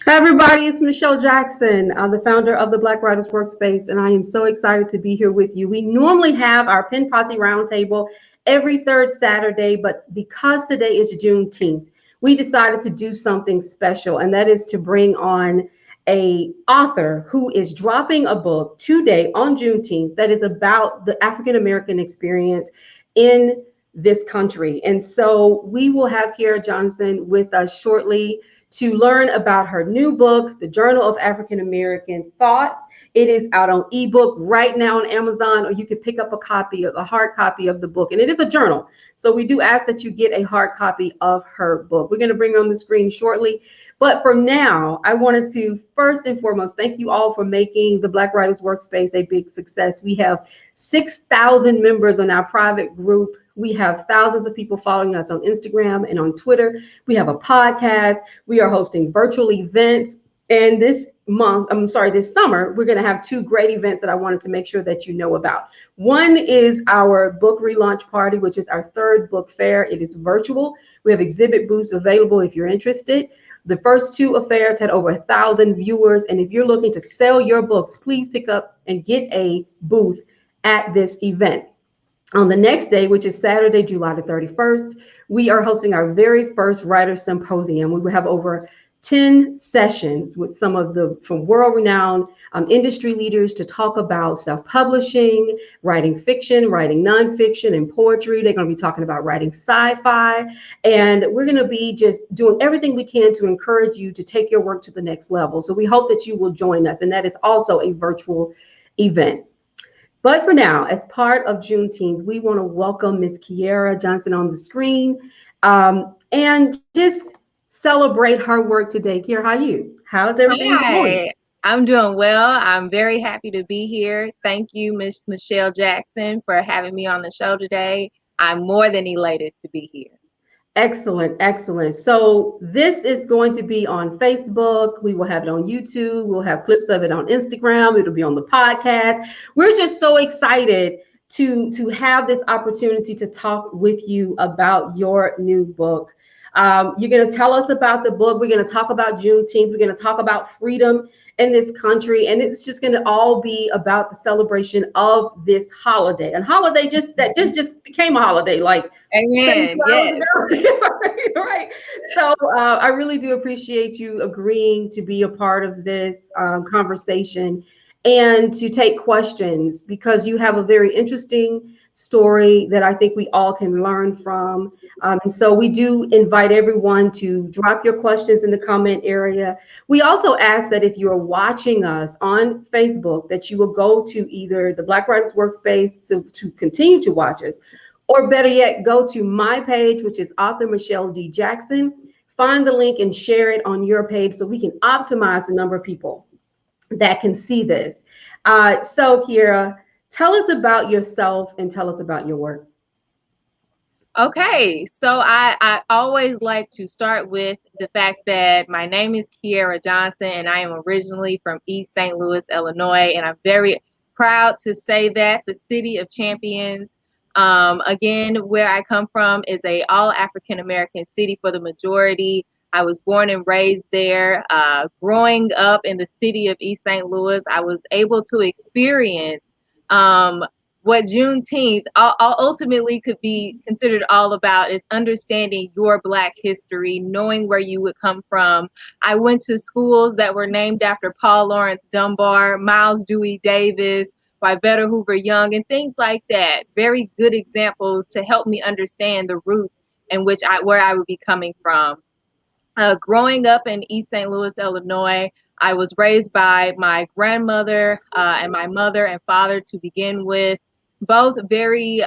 Hi, everybody. It's Michelle Jackson, the founder of the Black Writers Workspace, and I am so excited to be here with you. We normally have our Pen Posse Roundtable every third Saturday, but because today is Juneteenth, we decided to do something special, and that is to bring on a author who is dropping a book today on Juneteenth that is about the African American experience in this country. And so we will have Kyerra Johnson with us shortly to learn about her new book, The Journal of African American Thoughts. It is out on ebook right now on Amazon, or you can pick up a hard copy of the book. And it is a journal. So we do ask that you get a hard copy of her book. We're going to bring her on the screen shortly. But for now, I wanted to first and foremost thank you all for making the Black Writers Workspace a big success. We have 6,000 members on our private group. We have thousands of people following us on Instagram and on Twitter. We have a podcast. We are hosting virtual events. And this summer, we're going to have two great events that I wanted to make sure that you know about. One is our book relaunch party, which is our third book fair. It is virtual. We have exhibit booths available if you're interested. The first two affairs had over 1,000 viewers. And if you're looking to sell your books, please pick up and get a booth at this event. On the next day, which is Saturday, July the 31st, we are hosting our very first writer symposium. We will have over 10 sessions with from world-renowned industry leaders to talk about self-publishing, writing fiction, writing nonfiction, and poetry. They're going to be talking about writing sci-fi. And we're going to be just doing everything we can to encourage you to take your work to the next level. So we hope that you will join us. And that is also a virtual event. But for now, as part of Juneteenth, we want to welcome Miss Kyerra Johnson on the screen and just celebrate her work today. Kyerra, how are you? How's everything going? I'm doing well. I'm very happy to be here. Thank you, Miss Michelle Jackson, for having me on the show today. I'm more than elated to be here. Excellent, excellent. So this is going to be on Facebook. We will have it on YouTube. We'll have clips of it on Instagram. It'll be on the podcast. We're just so excited to have this opportunity to talk with you about your new book. You're going to tell us about the book. We're going to talk about Juneteenth. We're going to talk about freedom in this country. And it's just going to all be about the celebration of this holiday. And holiday just became a holiday, like Amen. Yes. Right. So I really do appreciate you agreeing to be a part of this conversation and to take questions, because you have a very interesting story that I think we all can learn from. And so we do invite everyone to drop your questions in the comment area. We also ask that if you're watching us on Facebook, that you will go to either the Black Writers Workspace to continue to watch us, or better yet, go to my page, which is author Michelle D. Jackson. Find the link and share it on your page so we can optimize the number of people that can see this. So Kyerra, tell us about yourself and tell us about your work. Okay, so I always like to start with the fact that my name is Kyerra Johnson, and I am originally from East St. Louis, Illinois, and I'm very proud to say that the city of champions. Again, where I come from is a all African American city for the majority. I was born and raised there. Growing up in the city of East St. Louis, I was able to experience what Juneteenth ultimately could be considered all about, is understanding your Black history, knowing where you would come from. I went to schools that were named after Paul Laurence Dunbar, Miles Dewey Davis, Wybetta Hoover Young, and things like that. Very good examples to help me understand the roots in which where I would be coming from. Growing up in East St. Louis, Illinois, I was raised by my grandmother and my mother and father to begin with, both very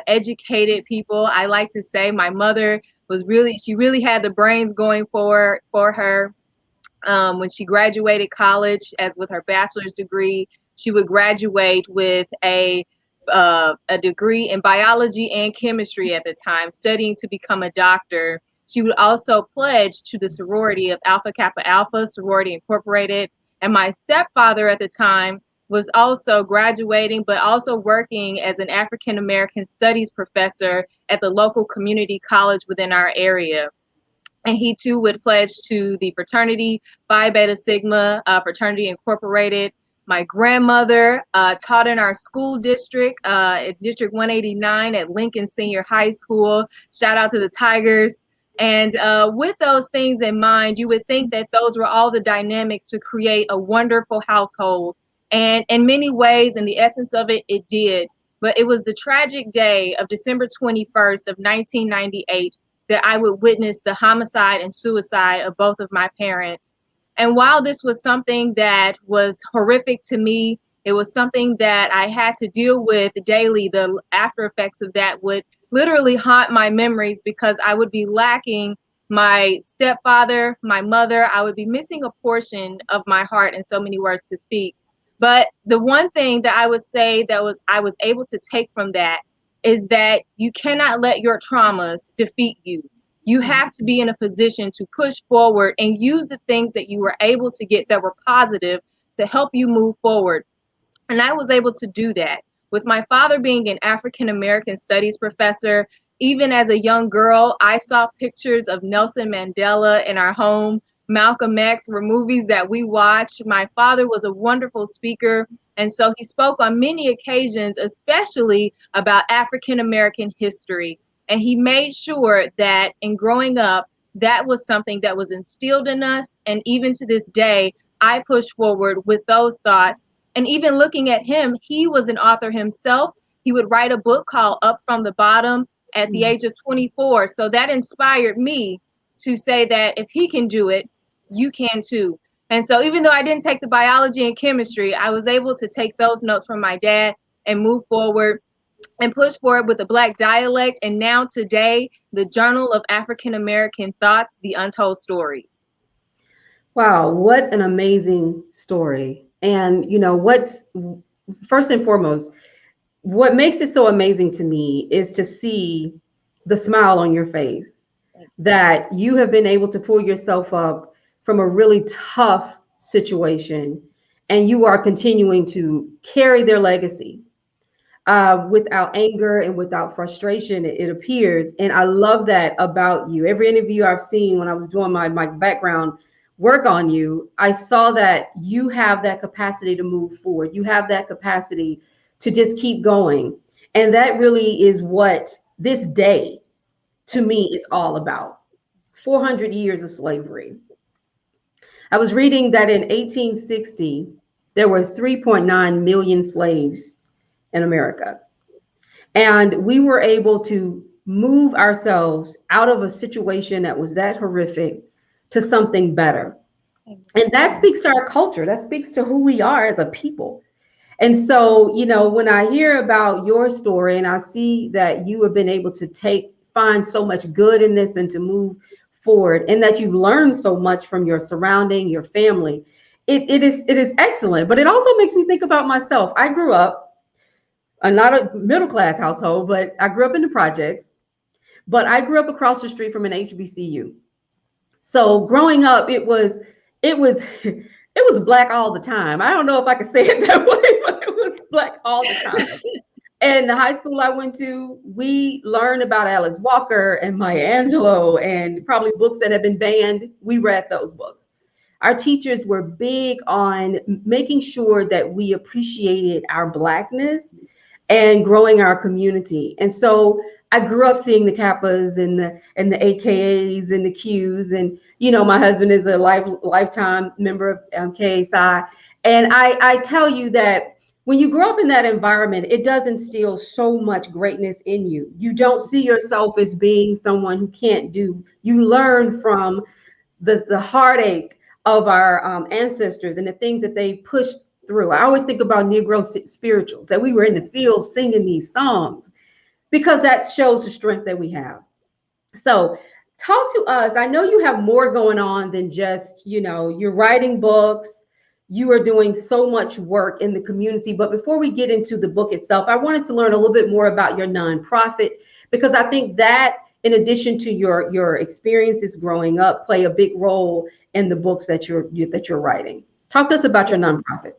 educated people. I like to say my mother she really had the brains going for her. When she graduated college with her bachelor's degree, she would graduate with a degree in biology and chemistry at the time, studying to become a doctor. She would also pledge to the sorority of Alpha Kappa Alpha, Sorority Incorporated. And my stepfather at the time was also graduating, but also working as an African American studies professor at the local community college within our area. And he too would pledge to the fraternity Phi Beta Sigma Fraternity Incorporated. My grandmother taught in our school district, at District 189 at Lincoln Senior High School. Shout out to the Tigers. And with those things in mind, you would think that those were all the dynamics to create a wonderful household. And in many ways, in the essence of it, it did. But it was the tragic day of December 21st of 1998 that I would witness the homicide and suicide of both of my parents. And while this was something that was horrific to me, it was something that I had to deal with daily. The after effects of that would literally haunt my memories because I would be lacking my stepfather, my mother. I would be missing a portion of my heart in so many words to speak. But the one thing that I would say that I was able to take from that is that you cannot let your traumas defeat you. You have to be in a position to push forward and use the things that you were able to get that were positive to help you move forward. And I was able to do that. With my father being an African American studies professor, even as a young girl, I saw pictures of Nelson Mandela in our home. Malcolm X were movies that we watched. My father was a wonderful speaker. And so he spoke on many occasions, especially about African American history. And he made sure that in growing up, that was something that was instilled in us. And even to this day, I push forward with those thoughts. And even looking at him, he was an author himself. He would write a book called Up from the Bottom at the age of 24. So that inspired me to say that if he can do it, you can too. And so even though I didn't take the biology and chemistry, I was able to take those notes from my dad and move forward and push forward with the Black dialect. And now today, the Journal of African American Thoughts, The Untold Stories. Wow, what an amazing story. And what's first and foremost, what makes it so amazing to me is to see the smile on your face, that you have been able to pull yourself up from a really tough situation, and you are continuing to carry their legacy without anger and without frustration, it appears. And I love that about you. Every interview I've seen when I was doing my background work on you, I saw that you have that capacity to move forward. You have that capacity to just keep going. And that really is what this day to me is all about. 400 years of slavery. I was reading that in 1860, there were 3.9 million slaves in America. And we were able to move ourselves out of a situation that was that horrific to something better. And that speaks to our culture. That speaks to who we are as a people. And so, when I hear about your story and I see that you have been able to find so much good in this and to move forward, and that you learn so much from your surrounding, your family, it is excellent. But it also makes me think about myself. I grew up not a middle class household, but I grew up in the projects. But I grew up across the street from an HBCU. So growing up, it was black all the time. I don't know if I could say it that way, but it was black all the time. And the high school I went to, we learned about Alice Walker and Maya Angelou and probably books that have been banned. We read those books. Our teachers were big on making sure that we appreciated our Blackness and growing our community. And so I grew up seeing the Kappas and the AKAs and the Qs. And, my husband is a lifetime member of KA Psi. And I tell you that when you grow up in that environment, it does instill so much greatness in you. You don't see yourself as being someone who can't do. You learn from the heartache of our ancestors and the things that they pushed through. I always think about Negro spirituals, that we were in the field singing these songs, because that shows the strength that we have. So talk to us. I know you have more going on than just, you're writing books. You are doing so much work in the community. But before we get into the book itself, I wanted to learn a little bit more about your nonprofit, because I think that, in addition to your experiences growing up, play a big role in the books that you're writing. Talk to us about your nonprofit.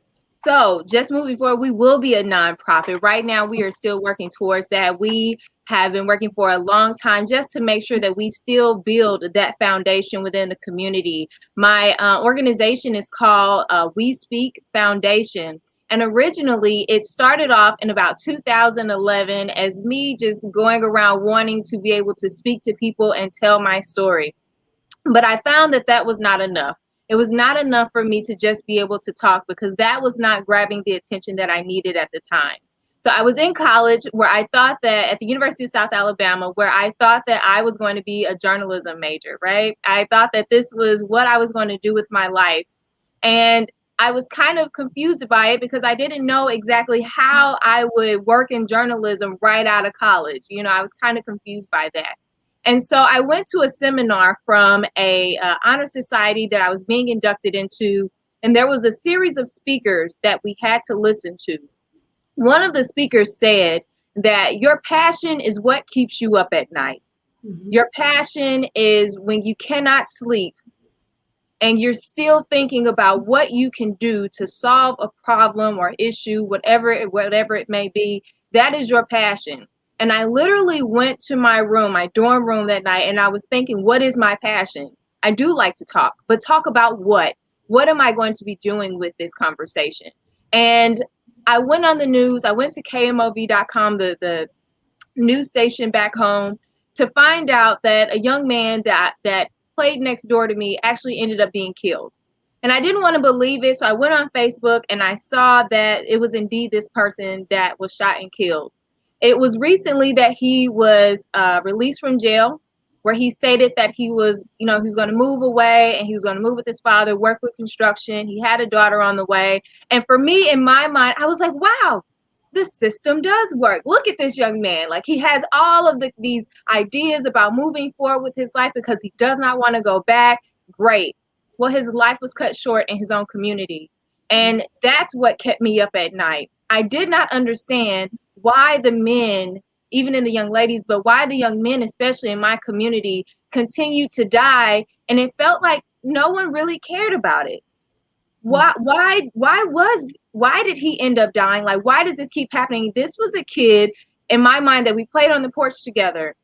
So just moving forward, we will be a nonprofit. Right now, we are still working towards that. We have been working for a long time just to make sure that we still build that foundation within the community. My organization is called We Speak Foundation. And originally, it started off in about 2011 as me just going around wanting to be able to speak to people and tell my story. But I found that that was not enough. It was not enough for me to just be able to talk, because that was not grabbing the attention that I needed at the time. So I was in college where I thought that at the University of South Alabama, where I thought that I was going to be a journalism major, right? I thought that this was what I was going to do with my life. And I was kind of confused by it because I didn't know exactly how I would work in journalism right out of college. You know, I was kind of confused by that. And so I went to a seminar from a honor society that I was being inducted into, and there was a series of speakers that we had to listen to. One of the speakers said that your passion is what keeps you up at night. Mm-hmm. Your passion is when you cannot sleep and you're still thinking about what you can do to solve a problem or issue, whatever it may be. That is your passion. And I literally went to my room, my dorm room that night, and I was thinking, what is my passion? I do like to talk, but talk about what? What am I going to be doing with this conversation? And I went on the news. I went to KMOV.com, the news station back home, to find out that a young man that played next door to me actually ended up being killed. And I didn't want to believe it. So I went on Facebook and I saw that it was indeed this person that was shot and killed. It was recently that he was released from jail, where he stated that he was going to move away and he was going to move with his father, work with construction. He had a daughter on the way. And for me, in my mind, I was like, wow, the system does work. Look at this young man. Like, he has all of these ideas about moving forward with his life because he does not want to go back. Great. Well, his life was cut short in his own community. And that's what kept me up at night. I did not understand why the men, even in the young ladies, but why the young men, especially in my community, continued to die. And it felt like no one really cared about it. Why did he end up dying? Like, why does this keep happening? This was a kid, in my mind, that we played on the porch together,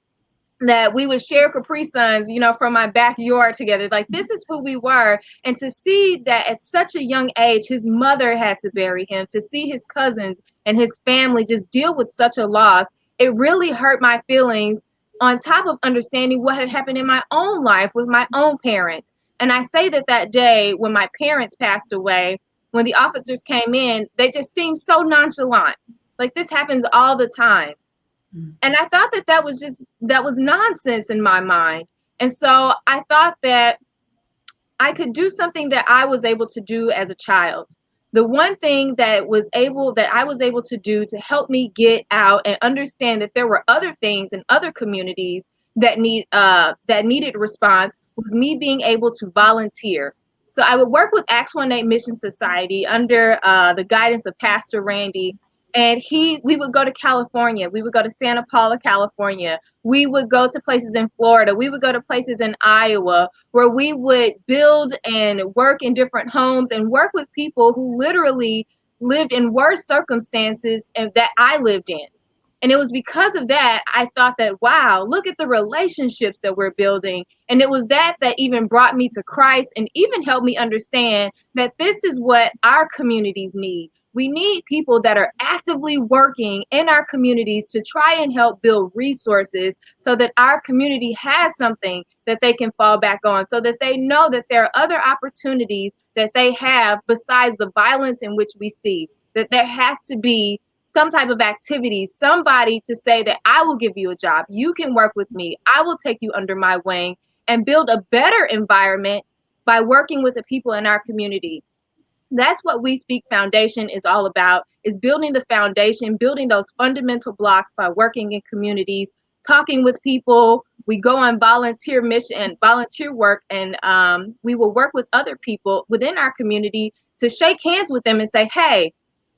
that we would share Capri Suns, from my backyard together. Like, this is who we were. And to see that at such a young age, his mother had to bury him, to see his cousins and his family just deal with such a loss, it really hurt my feelings, on top of understanding what had happened in my own life with my own parents. And I say that day when my parents passed away, when the officers came in, they just seemed so nonchalant. Like, this happens all the time. And I thought that was nonsense in my mind. And so I thought that I could do something that I was able to do as a child. The one thing that I was able to do to help me get out and understand that there were other things in other communities that needed response was me being able to volunteer. So I would work with Acts 1-8 Mission Society under the guidance of Pastor Randy. And we would go to California. We would go to Santa Paula, California. We would go to places in Florida. We would go to places in Iowa, where we would build and work in different homes and work with people who literally lived in worse circumstances that I lived in. And it was because of that, I thought that, wow, look at the relationships that we're building. And it was that even brought me to Christ and even helped me understand that this is what our communities need. We need people that are actively working in our communities to try and help build resources so that our community has something that they can fall back on, so that they know that there are other opportunities that they have besides the violence in which we see, that there has to be some type of activity, somebody to say that I will give you a job. You can work with me. I will take you under my wing and build a better environment by working with the people in our community. That's what We Speak Foundation is all about, is building the foundation, building those fundamental blocks by working in communities, talking with people. We go on volunteer mission and volunteer work, and we will work with other people within our community to shake hands with them and say, hey,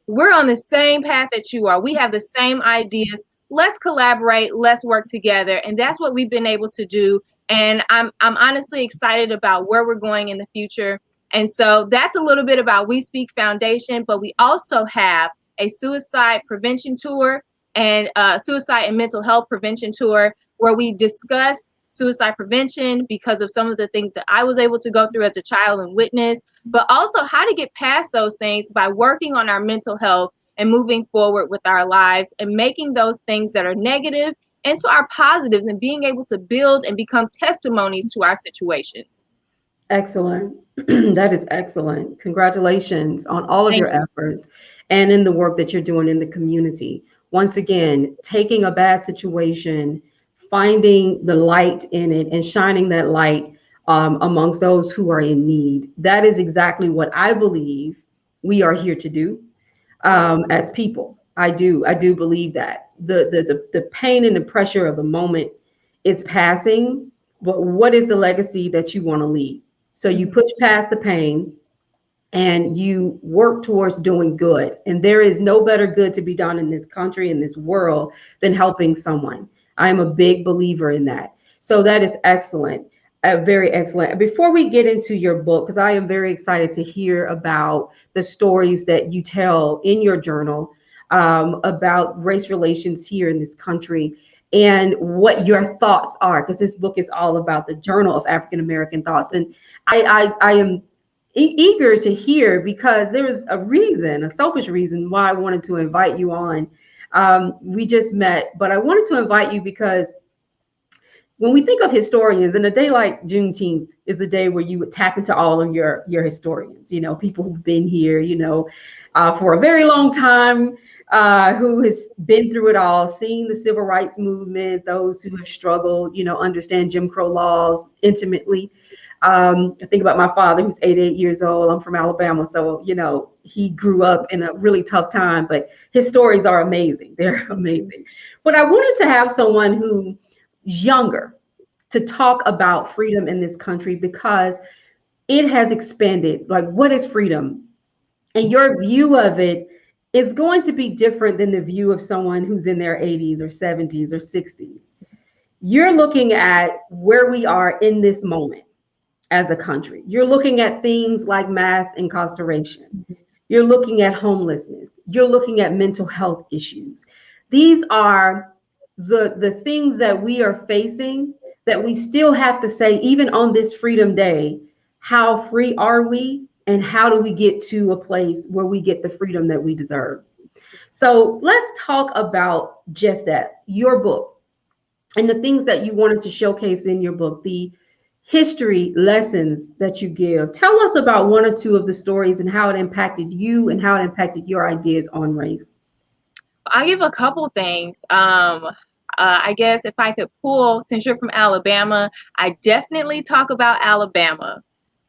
we're on the same path that you are. We have the same ideas. Let's collaborate. Let's work together. And that's what we've been able to do. And I'm honestly excited about where we're going in the future. And so that's a little bit about We Speak Foundation, but we also have a suicide prevention tour and suicide and mental health prevention tour, where we discuss suicide prevention because of some of the things that I was able to go through as a child and witness, but also how to get past those things by working on our mental health and moving forward with our lives and making those things that are negative into our positives and being able to build and become testimonies to our situations. Excellent. That is excellent. Congratulations on all of Thank your you. efforts and in the work that you're doing in the community. Once again, taking a bad situation, finding the light in it and shining that light amongst those who are in need. That is exactly what I believe we are here to do as people. I do believe that the pain and the pressure of the moment is passing, but what is the legacy that you want to leave? So you push past the pain and you work towards doing good. And there is no better good to be done in this country, in this world, than helping someone. I am a big believer in that. So that is excellent. Very excellent. Before we get into your book, because I am very excited to hear about the stories that you tell in your journal about race relations here in this country and what your thoughts are, because this book is all about the Journal of African American Thoughts. And I am eager to hear, because there is a reason, a selfish reason why I wanted to invite you on. We just met, but I wanted to invite you because when we think of historians, and a day like Juneteenth is a day where you would tap into all of your historians, people who've been here, for a very long time, who has been through it all, seen the civil rights movement, those who have struggled, understand Jim Crow laws intimately. I think about my father, who's 88 years old. I'm from Alabama, so he grew up in a really tough time, but his stories are amazing. They're amazing. But I wanted to have someone who's younger to talk about freedom in this country, because it has expanded. Like, what is freedom? And your view of it is going to be different than the view of someone who's in their 80s or 70s or 60s. You're looking at where we are in this moment as a country. You're looking at things like mass incarceration. You're looking at homelessness. You're looking at mental health issues. These are the things that we are facing, that we still have to say, even on this Freedom Day, how free are we? And how do we get to a place where we get the freedom that we deserve? So let's talk about just that, your book, and the things that you wanted to showcase in your book, the history lessons that you give. Tell us about one or two of the stories and how it impacted you and how it impacted your ideas on race. I give a couple things. I guess if I could pull, since you're from Alabama, I definitely talk about Alabama.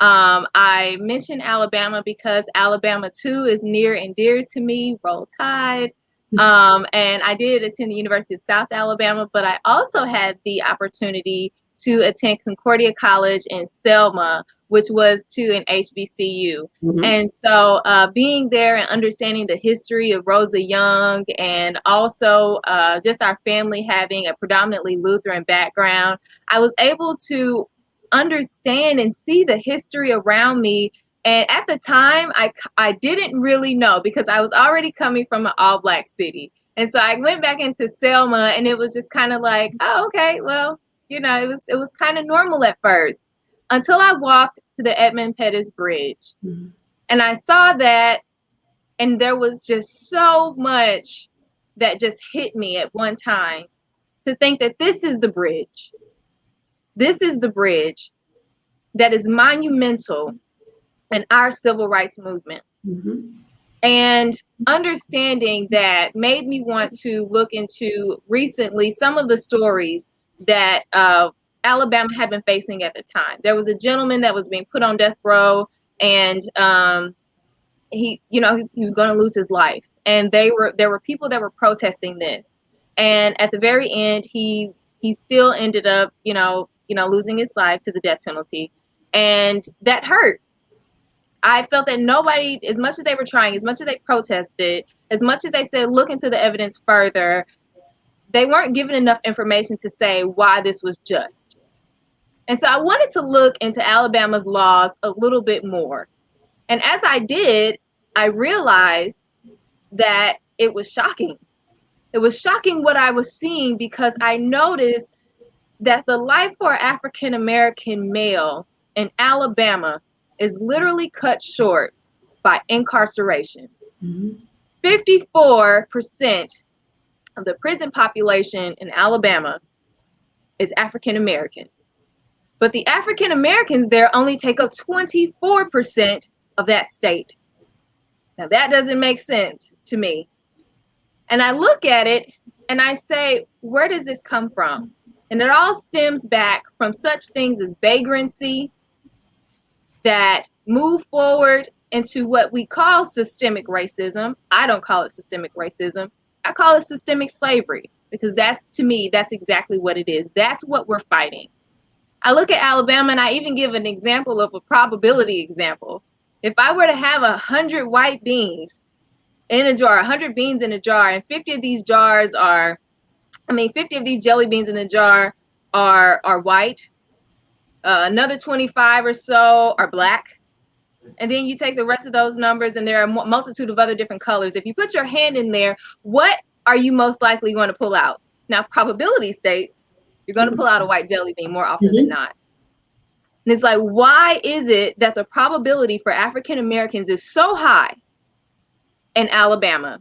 I mention Alabama because Alabama too is near and dear to me. Roll Tide. And I did attend the University of South Alabama, but I also had the opportunity to attend Concordia College in Selma, which was to an HBCU. Mhm. And so being there and understanding the history of Rosa Young, and also just our family having a predominantly Lutheran background, I was able to understand and see the history around me. And at the time, I didn't really know, because I was already coming from an all-Black city. And so I went back into Selma, and it was just kind of like, oh, okay, well, it was kind of normal at first, until I walked to the Edmund Pettus Bridge. Mm-hmm. And I saw that, and there was just so much that just hit me at one time, to think that this is the bridge. This is the bridge that is monumental in our civil rights movement. Mm-hmm. And understanding that made me want to look into recently some of the stories that Alabama had been facing at the time. There was a gentleman that was being put on death row, and he was going to lose his life. And there were people that were protesting this. And at the very end, he still ended up, losing his life to the death penalty. And that hurt. I felt that nobody, as much as they were trying, as much as they protested, as much as they said, look into the evidence further, they weren't given enough information to say why this was just. And so I wanted to look into Alabama's laws a little bit more. And as I did, I realized that it was shocking. It was shocking what I was seeing, because I noticed that the life for African American male in Alabama is literally cut short by incarceration. 54% of the prison population in Alabama is African American. But the African Americans there only take up 24% of that state. Now that doesn't make sense to me. And I look at it and I say, where does this come from? And it all stems back from such things as vagrancy that move forward into what we call systemic racism. I don't call it systemic racism. I call it systemic slavery, because that's, to me, that's exactly what it is. That's what we're fighting. I look at Alabama and I even give an example of a probability example. If I were to have 100 white beans in a jar, 100 beans in a jar, and 50 of these jars are, 50 of these jelly beans in the jar are white, another 25 or so are black, and then you take the rest of those numbers and there are a multitude of other different colors. If you put your hand in there, what are you most likely going to pull out? Now, probability states you're going to pull out a white jelly bean more often than not. And it's like, why is it that the probability for African Americans is so high in Alabama?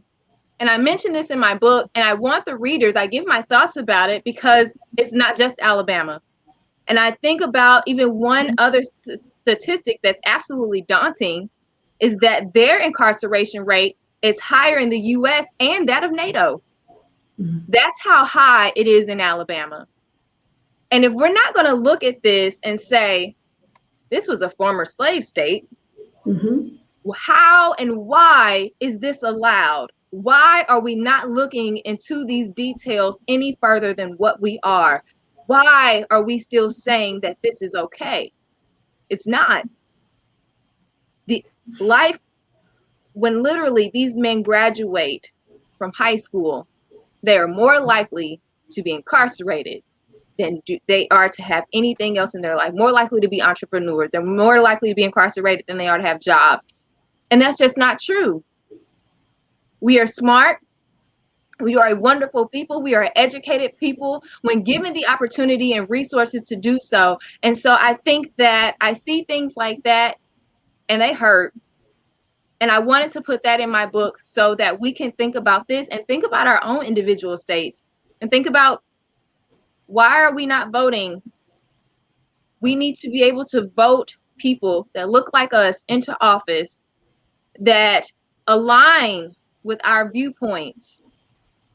And I mentioned this in my book, and I want the readers, I give my thoughts about it, because it's not just Alabama. And I think about even one other statistic that's absolutely daunting, is that their incarceration rate is higher in the US and that of NATO. That's how high it is in Alabama. And if we're not going to look at this and say, this was a former slave state, how and why is this allowed? Why are we not looking into these details any further than what we are? Why are we still saying that this is okay? It's not. The life, when literally these men graduate from high school, they are more likely to be incarcerated than they are to have anything else in their life, more likely to be entrepreneurs. They're more likely to be incarcerated than they are to have jobs. And that's just not true. We are smart. We are a wonderful people. We are educated people when given the opportunity and resources to do so. And so I think that I see things like that and they hurt. And I wanted to put that in my book so that we can think about this and think about our own individual states and think about, why are we not voting? We need to be able to vote people that look like us into office that align with our viewpoints,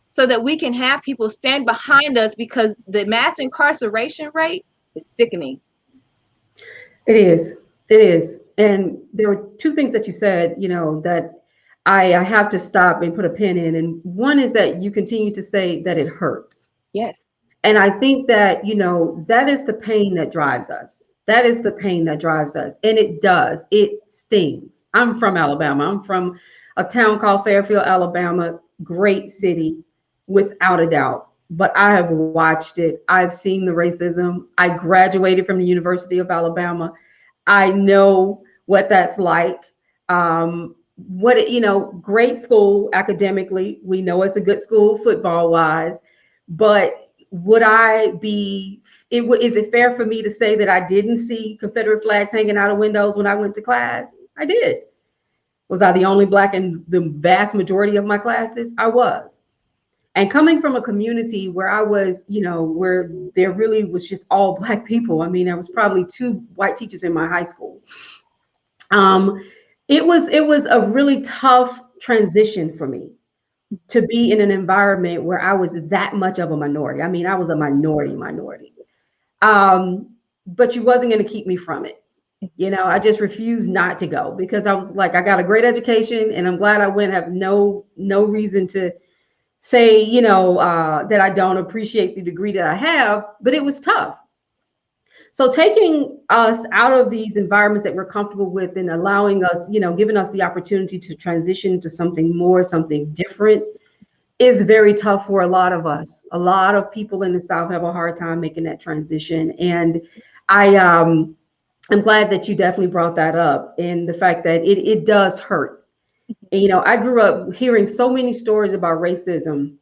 so that we can have people stand behind us, because the mass incarceration rate is sickening. It is. It is. And there were two things that you said, that I have to stop and put a pin in. And one is that you continue to say that it hurts. Yes. And I think that, that is the pain that drives us. That is the pain that drives us. And it does. It stings. I'm from Alabama. I'm from a town called Fairfield, Alabama. Great city, without a doubt. But I have watched it. I've seen the racism. I graduated from the University of Alabama. I know what that's like. Great school academically. We know it's a good school football wise, but is it fair for me to say that I didn't see Confederate flags hanging out of windows when I went to class? I did. Was I the only Black in the vast majority of my classes? I was. And coming from a community where I was, where there really was just all Black people. I mean, there was probably 2 white teachers in my high school. It was a really tough transition for me to be in an environment where I was that much of a minority. I mean, I was a minority. But you wasn't going to keep me from it. I just refused not to go, because I was like, I got a great education and I'm glad I went. I have no reason to say, that I don't appreciate the degree that I have, but it was tough. So taking us out of these environments that we're comfortable with and allowing us, giving us the opportunity to transition to something more, something different, is very tough for a lot of us. A lot of people in the South have a hard time making that transition. And I'm glad that you definitely brought that up, and the fact that it does hurt. And, I grew up hearing so many stories about racism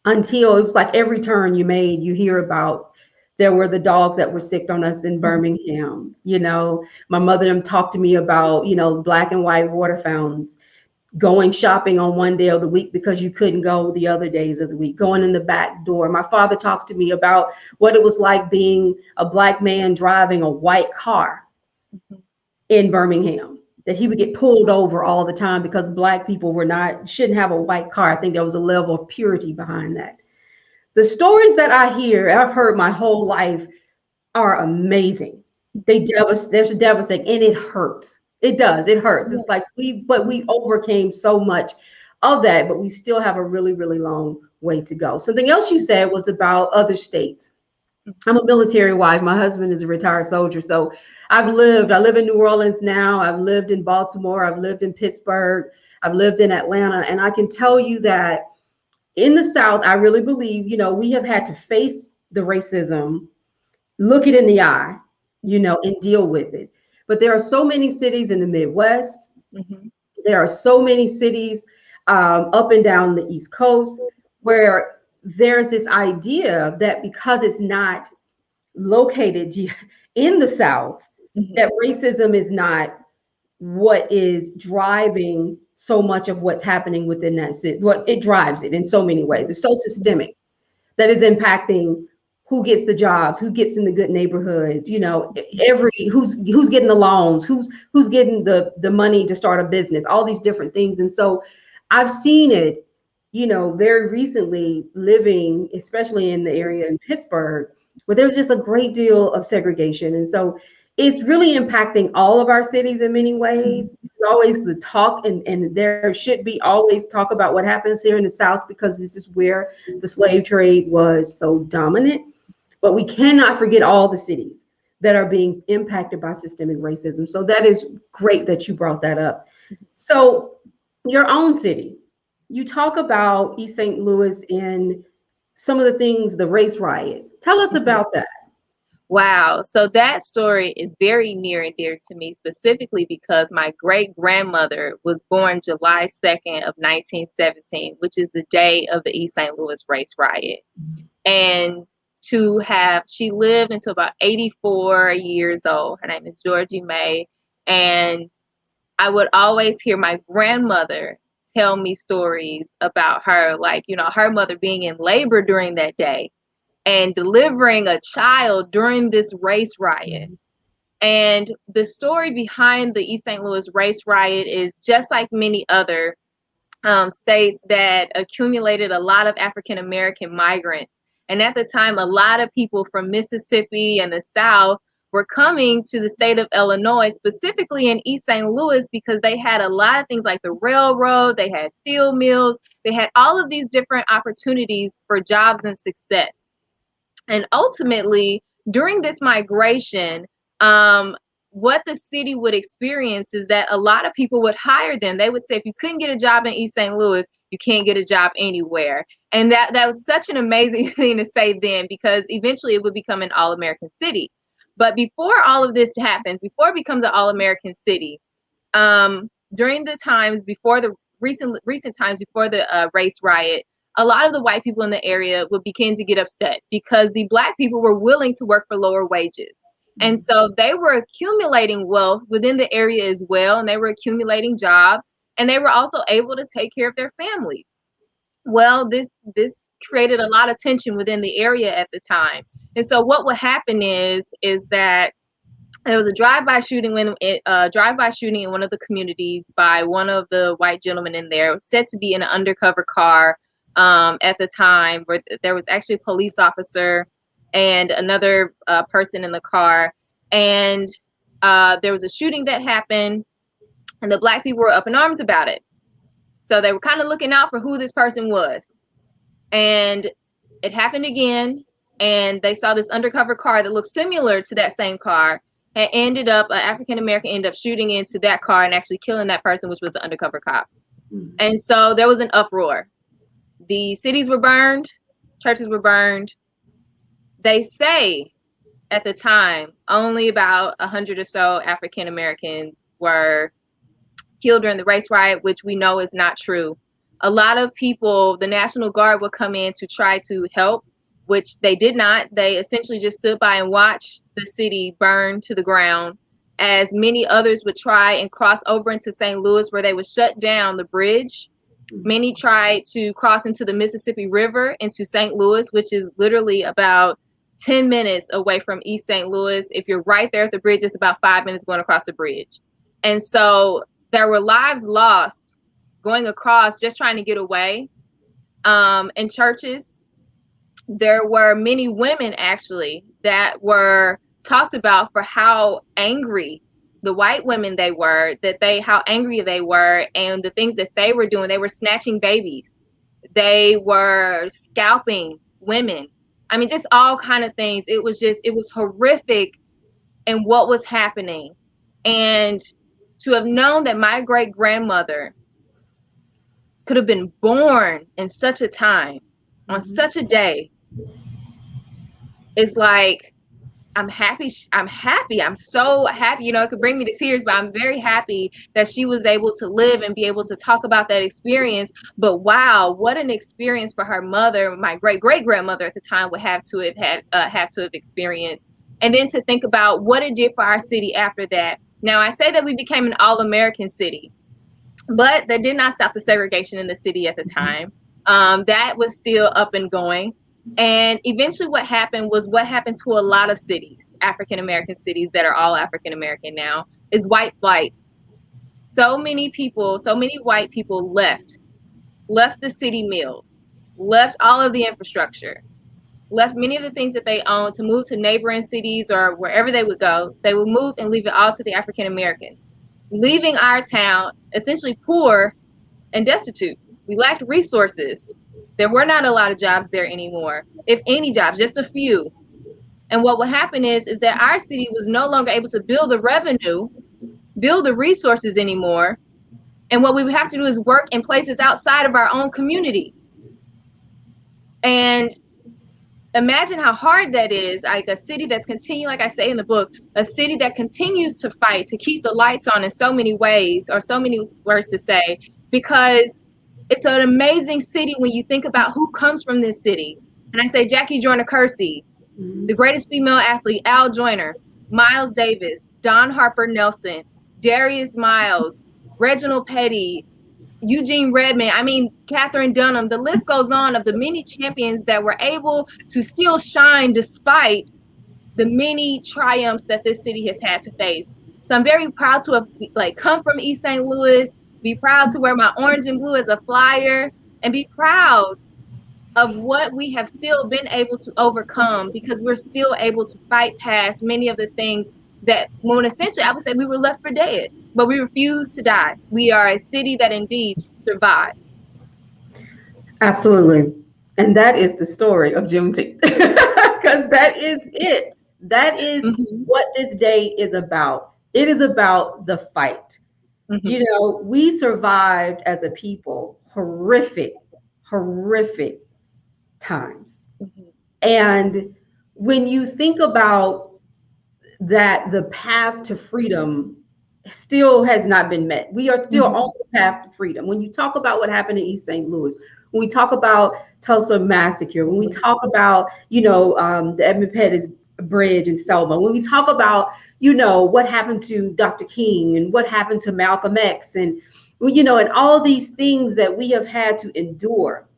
until it was like every turn you made, you hear about there were the dogs that were sick on us in Birmingham. You know, my mother and them talked to me about, you know, black and white water fountains, going shopping on one day of the week because you couldn't go the other days of the week, going in the back door. My father talks to me about what it was like being a black man driving a white car in Birmingham, that he would get pulled over all the time because black people shouldn't have a white car. I think there was a level of purity behind that. The stories that I hear, I've heard my whole life, are amazing. They're devastating, and it hurts. It does. It hurts. It's like we overcame so much of that, but we still have a really, really long way to go. Something else you said was about other states. I'm a military wife. My husband is a retired soldier. So I live in New Orleans now. I've lived in Baltimore. I've lived in Pittsburgh. I've lived in Atlanta. And I can tell you that in the South, I really believe, you know, we have had to face the racism, look it in the eye, you know, and deal with it. But there are so many cities in the Midwest. Mm-hmm. There are so many cities up and down the East Coast where there's this idea that because it's not located in the South, Mm-hmm. that racism is not what is driving so much of what's happening within that city. What it drives it in so many ways. It's so systemic that is impacting who gets the jobs, who gets in the good neighborhoods, you know, who's getting the loans, who's getting the money to start a business, all these different things. And so I've seen it, you know, very recently living, especially in the area in Pittsburgh, where there was just a great deal of segregation. And so it's really impacting all of our cities in many ways. There's always the talk, and there should be always talk about what happens here in the South, because this is where the slave trade was so dominant. But we cannot forget all the cities that are being impacted by systemic racism. So that is great that you brought that up. So your own city, you talk about East St. Louis and some of the things, the race riots. Tell us about that. Wow. So that story is very near and dear to me, specifically because my great grandmother was born July 2nd of 1917, which is the day of the East St. Louis race riot. And she lived until about 84 years old. Her name is Georgie May. And I would always hear my grandmother tell me stories about her, like, you know, her mother being in labor during that day and delivering a child during this race riot. And the story behind the East St. Louis race riot is just like many other states that accumulated a lot of African American migrants. And at the time, a lot of people from Mississippi and the South were coming to the state of Illinois, specifically in East St. Louis, because they had a lot of things like the railroad, they had steel mills, they had all of these different opportunities for jobs and success. And ultimately, during this migration, what the city would experience is that a lot of people would hire them. They would say, if you couldn't get a job in East St. Louis, you can't get a job anywhere. And that was such an amazing thing to say then, because eventually it would become an all-American city. But before all of this happens, before it becomes an all-American city, during the times before the recent times before the race riot, a lot of the white people in the area would begin to get upset because the Black people were willing to work for lower wages. And so they were accumulating wealth within the area as well, and they were accumulating jobs, and they were also able to take care of their families. Well, this created a lot of tension within the area at the time. And so what would happen is that there was a drive-by shooting in one of the communities by one of the white gentlemen in there, said to be in an undercover car at the time, where there was actually a police officer and another person in the car. And there was a shooting that happened, and the Black people were up in arms about it. So they were kind of looking out for who this person was. And it happened again, and they saw this undercover car that looked similar to that same car, and an African American ended up shooting into that car and actually killing that person, which was the undercover cop. And so there was an uproar. The cities were burned, churches were burned. They say at the time only about 100 or so African Americans were killed during the race riot, which we know is not true. a lot of people, the National Guard would come in to try to help, which they did not. They essentially just stood by and watched the city burn to the ground, as many others would try and cross over into St. Louis, where they would shut down the bridge. Many tried to cross into the Mississippi River into St. Louis, which is literally about 10 minutes away from East St. Louis. If you're right there at the bridge, it's about 5 minutes going across the bridge. And so there were lives lost going across, just trying to get away. In churches, there were many women actually that were talked about for how angry the white women they were, how angry they were, and the things that they were doing. They were snatching babies. They were scalping women. I mean, just all kind of things. It was horrific in what was happening. And to have known that my great grandmother could have been born in such a time, on such a day, is like, I'm happy. I'm so happy. You know, it could bring me to tears, but I'm very happy that she was able to live and be able to talk about that experience. But wow, what an experience for her mother, my great-great-grandmother at the time, would have to have experienced. And then to think about what it did for our city after that. Now, I say that we became an all-American city, but that did not stop the segregation in the city at the time. That was still up and going. And eventually what happened to a lot of cities, African-American cities that are all African-American now, is white flight. So many white people left the city mills, left all of the infrastructure, left many of the things that they owned to move to neighboring cities or wherever they would go. They would move and leave it all to the African-Americans, leaving our town essentially poor and destitute. We lacked resources. There were not a lot of jobs there anymore, if any jobs, just a few. And what would happen is that our city was no longer able to build the revenue, build the resources anymore. And what we would have to do is work in places outside of our own community. And imagine how hard that is, like a city that's like I say in the book, a city that continues to fight to keep the lights on in so many ways, or so many words to say, because it's an amazing city when you think about who comes from this city. And I say Jackie Joyner-Kersee, the greatest female athlete, Al Joyner, Miles Davis, Don Harper Nelson, Darius Miles, Reginald Petty, Eugene Redmond, I mean, Catherine Dunham, the list goes on of the many champions that were able to still shine despite the many triumphs that this city has had to face. So I'm very proud to have come from East St. Louis, be proud to wear my orange and blue as a flyer, and be proud of what we have still been able to overcome, because we're still able to fight past many of the things that, when essentially I would say we were left for dead, but we refused to die. We are a city that indeed survived. Absolutely. And that is the story of Juneteenth, because that is it. That is what this day is about. It is about the fight. You know, we survived as a people horrific times. And when you think about that, the path to freedom still has not been met. We are still on the path to freedom. When you talk about what happened in East St. Louis, when we talk about Tulsa Massacre, when we talk about, the Edmund Pettus Bridge in Selma, when we talk about, what happened to Dr. King and what happened to Malcolm X, and, and all these things that we have had to endure,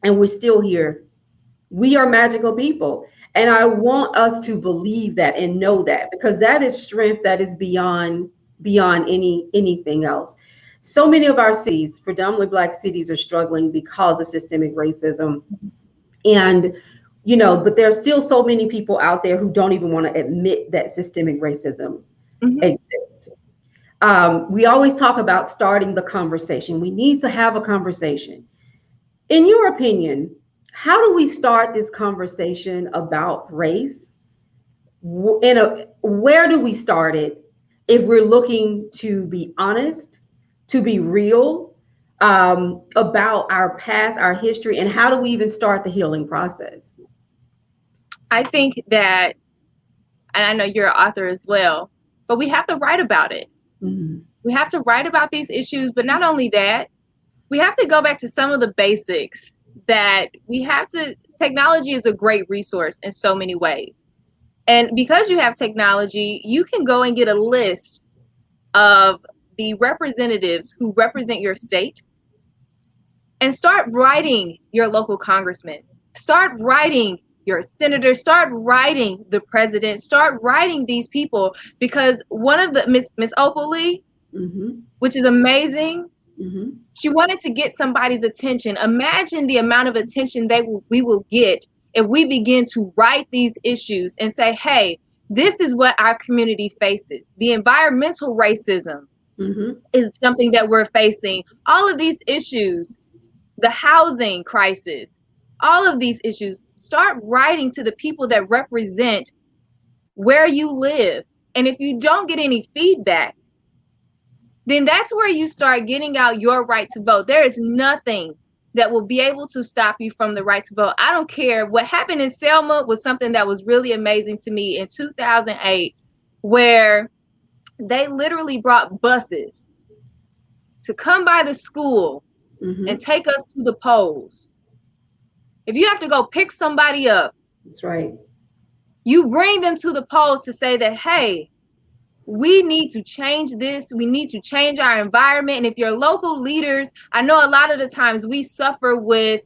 and we're still here. We are magical people. And I want us to believe that and know that, because that is strength that is beyond anything else. So many of our cities, predominantly Black cities, are struggling because of systemic racism. And, but there are still so many people out there who don't even want to admit that systemic racism exists. We always talk about starting the conversation. We need to have a conversation. In your opinion, how do we start this conversation about race? Where do we start it if we're looking to be honest, to be real about our past, our history, and how do we even start the healing process? I think that, and I know you're an author as well, but we have to write about it. We have to write about these issues, but not only that, we have to go back to some of the basics that we have to. Technology is a great resource in so many ways. And because you have technology, you can go and get a list of the representatives who represent your state and start writing your local congressman, start writing your senator, start writing the president, start writing these people, because one of the Miss Opal, which is amazing, she wanted to get somebody's attention. Imagine the amount of attention we will get if we begin to write these issues and say, hey, this is what our community faces. The environmental racism is something that we're facing. All of these issues, the housing crisis, all of these issues, start writing to the people that represent where you live. And if you don't get any feedback, then that's where you start getting out your right to vote. There is nothing that will be able to stop you from the right to vote. I don't care. What happened in Selma was something that was really amazing to me in 2008, where they literally brought buses to come by the school and take us to the polls. If you have to go pick somebody up, that's right, you bring them to the polls to say that, hey, we need to change this. We need to change our environment. And if your local leaders, I know a lot of the times we suffer with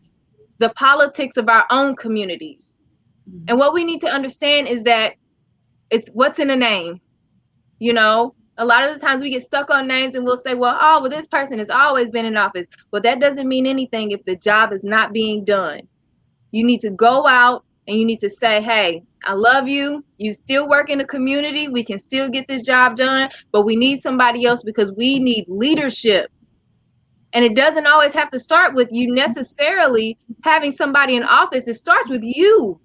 the politics of our own communities. And what we need to understand is that it's what's in a name. You know, a lot of the times we get stuck on names and we'll say, well, this person has always been in office. Well, that doesn't mean anything if the job is not being done. You need to go out and you need to say, hey, I love you. You still work in the community. We can still get this job done, but we need somebody else because we need leadership. And it doesn't always have to start with you necessarily having somebody in office. It starts with you.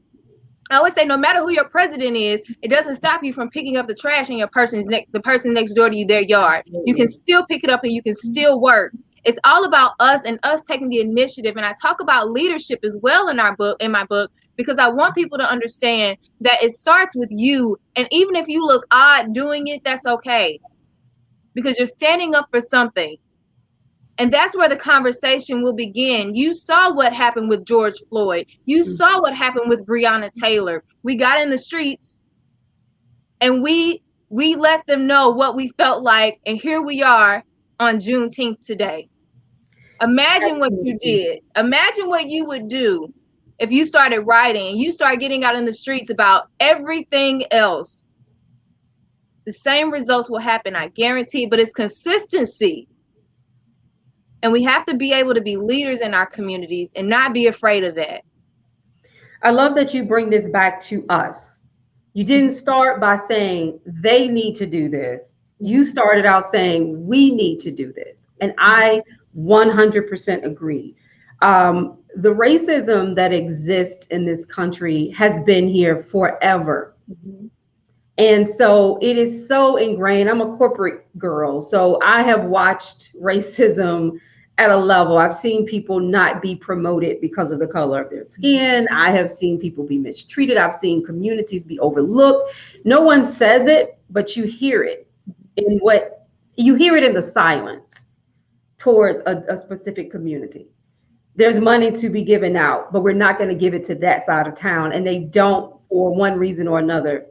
I always say, no matter who your president is, it doesn't stop you from picking up the trash in the person next door to you, their yard. You can still pick it up and you can still work. It's all about us and us taking the initiative. And I talk about leadership as well in my book, because I want people to understand that it starts with you. And even if you look odd doing it, that's okay, because you're standing up for something. And that's where the conversation will begin. You saw what happened with George Floyd. You saw what happened with Breonna Taylor. We got in the streets and we let them know what we felt like. And here we are on Juneteenth today. Imagine what you did. Imagine what you would do if you started writing and you start getting out in the streets about everything else. The same results will happen, I guarantee, but it's consistency. And we have to be able to be leaders in our communities and not be afraid of that. I love that you bring this back to us. You didn't start by saying they need to do this. You started out saying we need to do this. And I 100% agree. The racism that exists in this country has been here forever. And so it is so ingrained. I'm a corporate girl, so I have watched racism at a level. I've seen people not be promoted because of the color of their skin. I have seen people be mistreated. I've seen communities be overlooked. No one says it, but you hear it in the silence towards a specific community. There's money to be given out, but we're not going to give it to that side of town. And they don't, for one reason or another.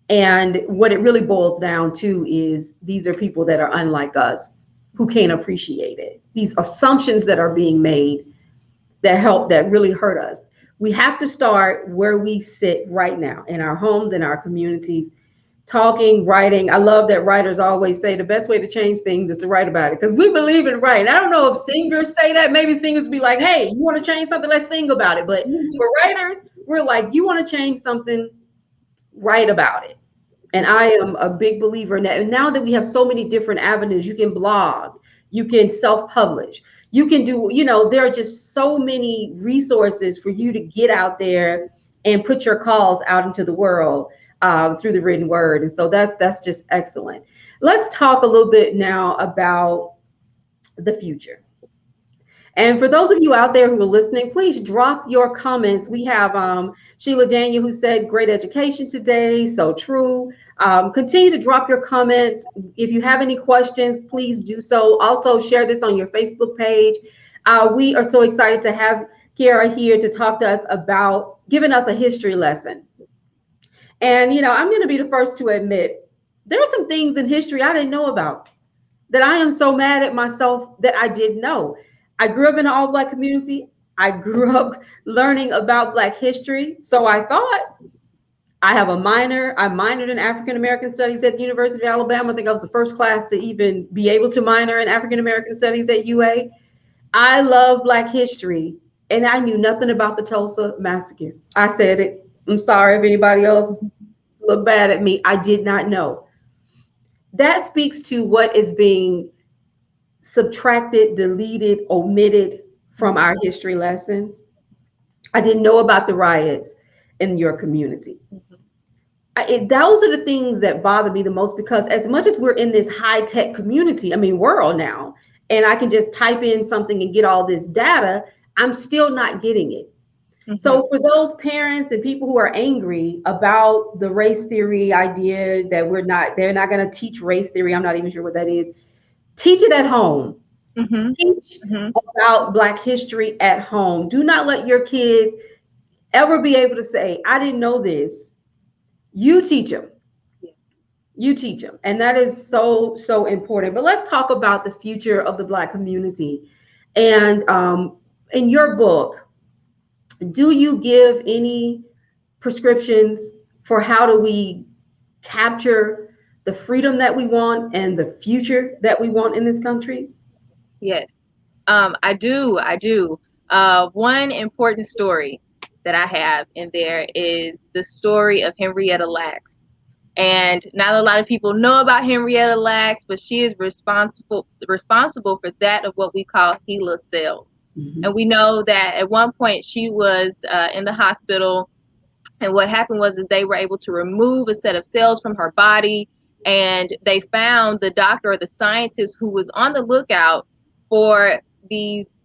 And what it really boils down to is these are people that are unlike us, who can't appreciate it. These assumptions that are being made that really hurt us. We have to start where we sit right now, in our homes, in our communities, talking, writing. I love that writers always say the best way to change things is to write about it, because we believe in writing. I don't know if singers say that. Maybe singers be like, hey, you want to change something? Let's sing about it. But for writers, we're like, you want to change something? Write about it. And I am a big believer in that. And now that we have so many different avenues, you can blog, you can self-publish, you can do, there are just so many resources for you to get out there and put your calls out into the world through the written word. And so that's just excellent. Let's talk a little bit now about the future. And for those of you out there who are listening, please drop your comments. We have Sheila Daniel who said, great education today. So true. Continue to drop your comments. If you have any questions, please do so. Also share this on your Facebook page. We are so excited to have Kyerra here to talk to us about giving us a history lesson. And, I'm going to be the first to admit there are some things in history I didn't know about that I am so mad at myself that I did know. I grew up in an all Black community. I grew up learning about Black history. So I thought I have a minor. I minored in African American Studies at the University of Alabama. I think I was the first class to even be able to minor in African American Studies at UA. I love Black history, and I knew nothing about the Tulsa massacre. I said it. I'm sorry if anybody else looked bad at me. I did not know. That speaks to what is being subtracted, deleted, omitted from our history lessons. I didn't know about the riots in your community. Those are the things that bother me the most, because as much as we're in this high-tech community, world now, and I can just type in something and get all this data, I'm still not getting it. Mm-hmm. So for those parents and people who are angry about the race theory idea that they're not going to teach race theory, I'm not even sure what that is. Teach it at home. Mm-hmm. Teach about Black history at home. Do not let your kids ever be able to say, I didn't know this. You teach them. You teach them. And that is so, so important. But let's talk about the future of the Black community. And in your book, do you give any prescriptions for how do we capture the freedom that we want and the future that we want in this country? Yes, I do. One important story that I have in there is the story of Henrietta Lacks. And not a lot of people know about Henrietta Lacks, but she is responsible for that of what we call HeLa cells. Mm-hmm. And we know that at one point she was in the hospital, and what happened was they were able to remove a set of cells from her body, and they found the doctor or the scientist who was on the lookout for these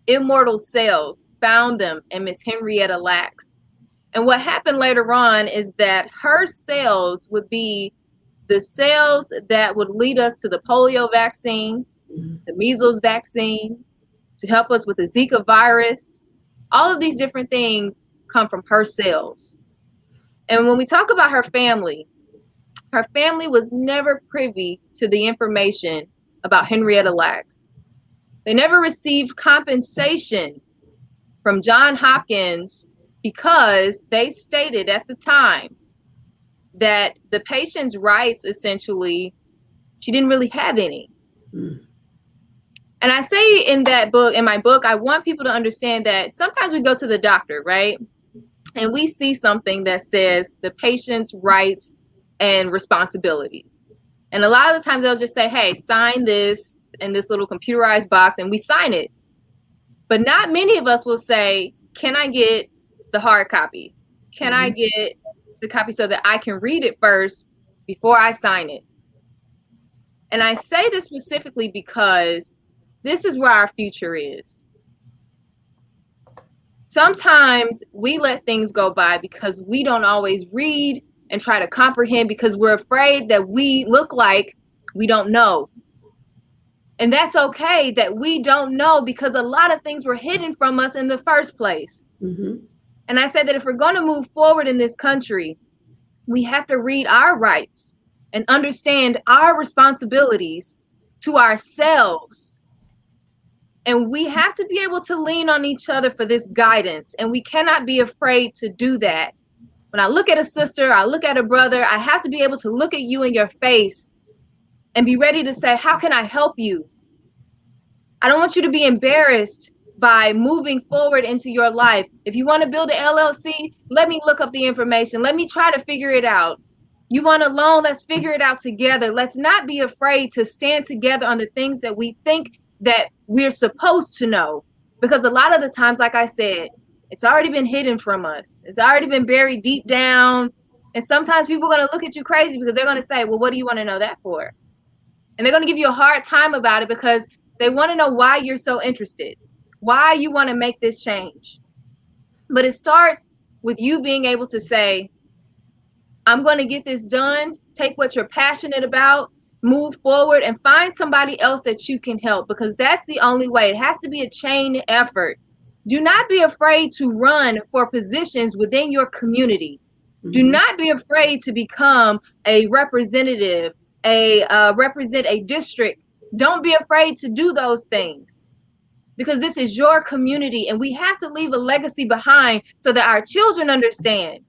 immortal cells, found them in Miss Henrietta Lacks. And what happened later on is that her cells would be the cells that would lead us to the polio vaccine, the measles vaccine, to help us with the Zika virus. All of these different things come from her cells. And when we talk about her family was never privy to the information about Henrietta Lacks. They never received compensation from Johns Hopkins because they stated at the time that the patient's rights, essentially, she didn't really have any. Mm. And I say in my book, I want people to understand that sometimes we go to the doctor, right? And we see something that says the patient's rights and responsibilities. And a lot of the times they'll just say, hey, sign this in this little computerized box, and we sign it. But not many of us will say, can I get the hard copy? Can I get the copy so that I can read it first before I sign it? And I say this specifically because this is where our future is. Sometimes we let things go by because we don't always read and try to comprehend because we're afraid that we look like we don't know. And that's okay that we don't know, because a lot of things were hidden from us in the first place. Mm-hmm. And I said that if we're going to move forward in this country, we have to read our rights and understand our responsibilities to ourselves. And we have to be able to lean on each other for this guidance. And we cannot be afraid to do that. When I look at a sister, I look at a brother, I have to be able to look at you in your face and be ready to say, how can I help you? I don't want you to be embarrassed by moving forward into your life. If you want to build an LLC, let me look up the information. Let me try to figure it out. You want a loan? Let's figure it out together. Let's not be afraid to stand together on the things that we think that we're supposed to know. Because a lot of the times, like I said, it's already been hidden from us. It's already been buried deep down. And sometimes people are going to look at you crazy because they're going to say, well, what do you want to know that for? And they're going to give you a hard time about it because They want to know why you're so interested, why you want to make this change. But it starts with you being able to say, I'm going to get this done. Take what you're passionate about, move forward, and find somebody else that you can help, because that's the only way. It has to be a chain effort. Do not be afraid to run for positions within your community. Do not be afraid to become a representative, represent a district. Don't be afraid to do those things, because this is your community, and we have to leave a legacy behind so that our children understand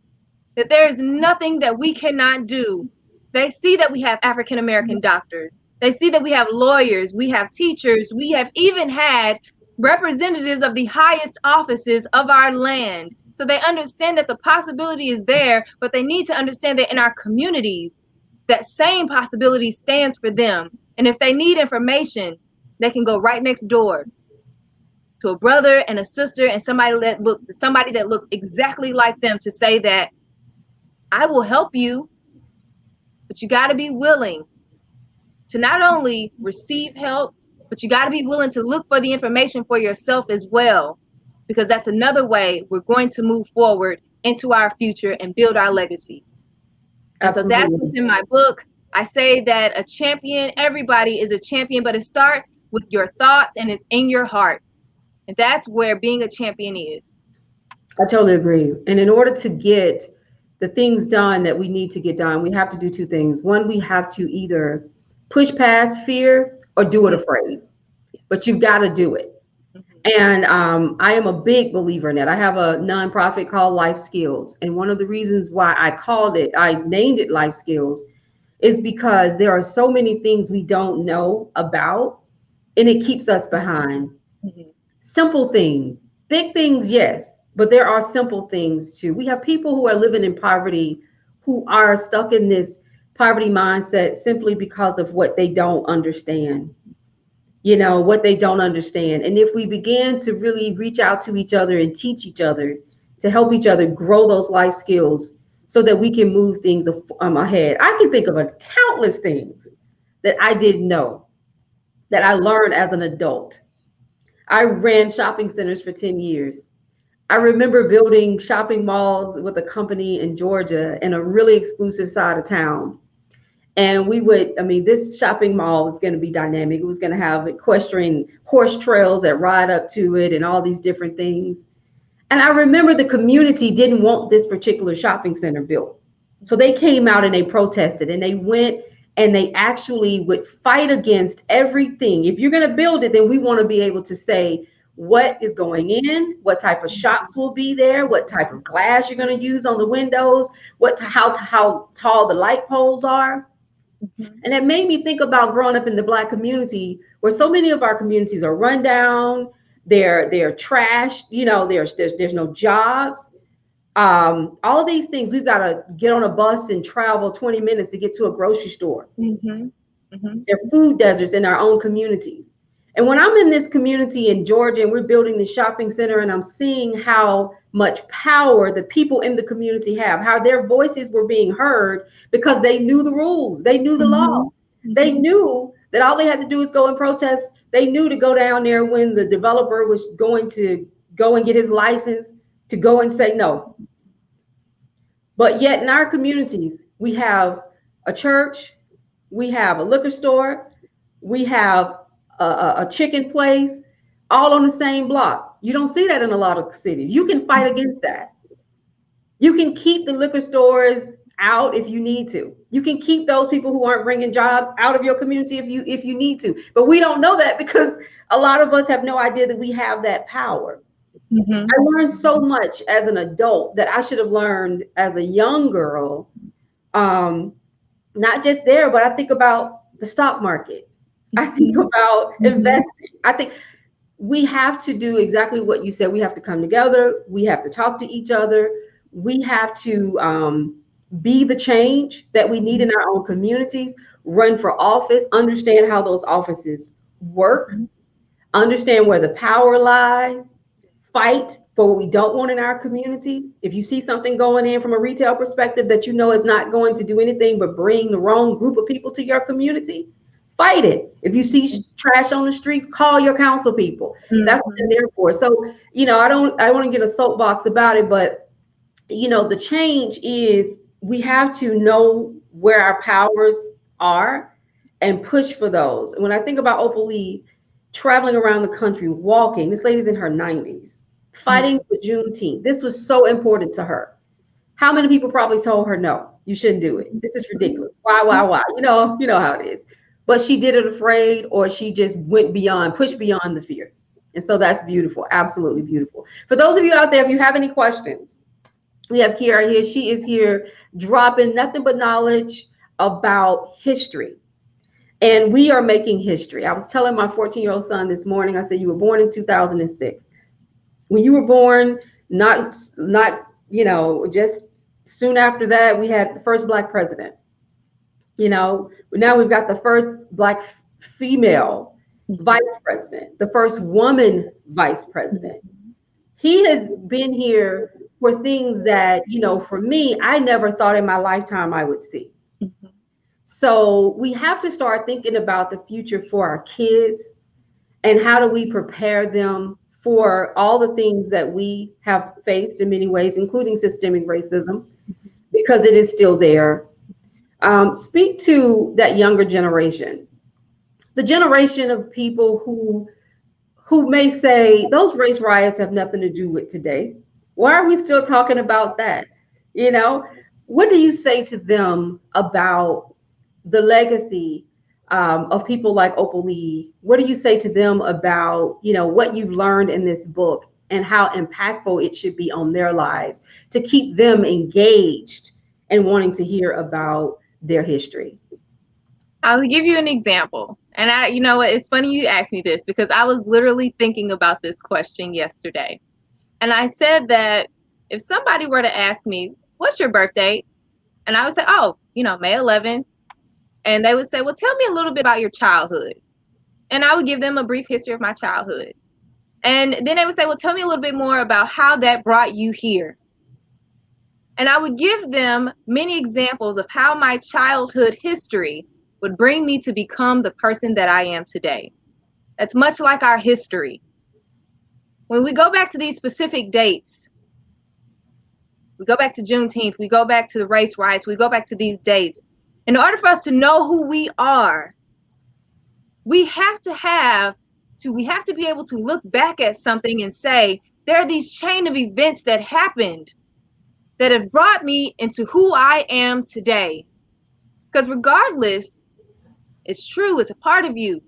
that there is nothing that we cannot do. They see that we have African-American doctors. They see that we have lawyers, we have teachers, we have even had representatives of the highest offices of our land. So they understand that the possibility is there, but they need to understand that in our communities, that same possibility stands for them. And if they need information, they can go right next door to a brother and a sister and somebody that looks exactly like them, to say that I will help you, but you got to be willing to not only receive help, but you got to be willing to look for the information for yourself as well, because that's another way we're going to move forward into our future and build our legacies. And so that's what's in my book. I say that a champion, everybody is a champion, but it starts with your thoughts and it's in your heart. And that's where being a champion is. I totally agree. And in order to get the things done that we need to get done, we have to do two things. One, we have to either push past fear or do it afraid, but you've got to do it. And I am a big believer in that. I have a nonprofit called Life Skills. And one of the reasons why I named it Life Skills, is because there are so many things we don't know about, and it keeps us behind. Simple things, big things, yes, but there are simple things too. We have people who are living in poverty, who are stuck in this poverty mindset simply because of what they don't understand. What they don't understand. And if we begin to really reach out to each other and teach each other to help each other grow those life skills so that we can move things ahead. I can think of countless things that I didn't know, that I learned as an adult. I ran shopping centers for 10 years. I remember building shopping malls with a company in Georgia in a really exclusive side of town. And this shopping mall was going to be dynamic. It was going to have equestrian horse trails that ride up to it and all these different things. And I remember the community didn't want this particular shopping center built. So they came out and they protested, and they went and they actually would fight against everything. If you're going to build it, then we want to be able to say what is going in, what type of shops will be there, what type of glass you're going to use on the windows, how tall the light poles are. And it made me think about growing up in the Black community, where so many of our communities are run down, they're trashed, there's no jobs. All these things, we've got to get on a bus and travel 20 minutes to get to a grocery store. They're food deserts in our own communities. And when I'm in this community in Georgia and we're building the shopping center, and I'm seeing how much power the people in the community have, how their voices were being heard because they knew the rules, they knew the law, they knew that all they had to do is go and protest. They knew to go down there when the developer was going to go and get his license, to go and say no. But yet in our communities, we have a church, we have a liquor store, we have a chicken place, all on the same block. You don't see that in a lot of cities. You can fight against that. You can keep the liquor stores out if you need to. You can keep those people who aren't bringing jobs out of your community if you need to. But we don't know that, because a lot of us have no idea that we have that power. I learned so much as an adult that I should have learned as a young girl. Not just there, but I think about the stock market. I think about investing. I think we have to do exactly what you said. We have to come together. We have to talk to each other. We have to be the change that we need in our own communities, run for office, understand how those offices work, understand where the power lies, fight for what we don't want in our communities. If you see something going in from a retail perspective that you know is not going to do anything but bring the wrong group of people to your community, fight it. If you see trash on the streets, call your council people. That's what they're there for. So, I want to get a soapbox about it, but the change is we have to know where our powers are and push for those. And when I think about Opal Lee traveling around the country, walking, this lady's in her 90s, fighting for Juneteenth. This was so important to her. How many people probably told her, no, you shouldn't do it. This is ridiculous. Why? You know how it is. But she did it afraid, or she just went beyond, pushed beyond the fear. And so that's beautiful. Absolutely beautiful. For those of you out there, if you have any questions, we have Kyerra here. She is here dropping nothing but knowledge about history. And we are making history. I was telling my 14-year-old son this morning, I said, you were born in 2006. When you were born, not just soon after that, we had the first Black president. Now we've got the first Black female vice president, the first woman vice president. He has been here for things that, for me, I never thought in my lifetime I would see. So we have to start thinking about the future for our kids, and how do we prepare them for all the things that we have faced in many ways, including systemic racism, because it is still there. Speak to that younger generation, the generation of people who may say those race riots have nothing to do with today. Why are we still talking about that? What do you say to them about the legacy of people like Opal Lee? What do you say to them about, what you've learned in this book and how impactful it should be on their lives to keep them engaged and wanting to hear about their history? I'll give you an example. And it's funny you asked me this, because I was literally thinking about this question yesterday. And I said that if somebody were to ask me, what's your birth date? And I would say, May 11th. And they would say, well, tell me a little bit about your childhood. And I would give them a brief history of my childhood. And then they would say, well, tell me a little bit more about how that brought you here. And I would give them many examples of how my childhood history would bring me to become the person that I am today. That's much like our history. When we go back to these specific dates, we go back to Juneteenth, we go back to the race riots, we go back to these dates. In order for us to know who we are, we have to be able to look back at something and say, there are these chain of events that happened that have brought me into who I am today. Because regardless, it's true, it's a part of you.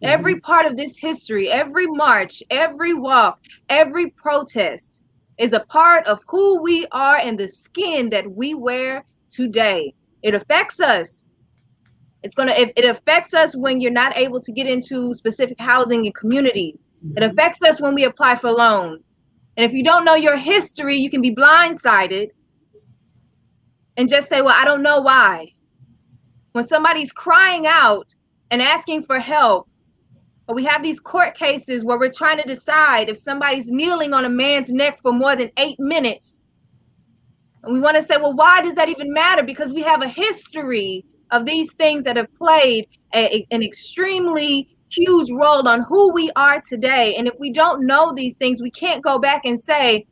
Every part of this history, every march, every walk, every protest is a part of who we are and the skin that we wear today. It affects us. It affects us when you're not able to get into specific housing and communities. It affects us when we apply for loans. And if you don't know your history, you can be blindsided and just say, well, I don't know why. When somebody's crying out and asking for help, or we have these court cases where we're trying to decide if somebody's kneeling on a man's neck for more than 8 minutes. And we want to say, well, why does that even matter? Because we have a history of these things that have played an extremely huge role on who we are today. And if we don't know these things, we can't go back and say,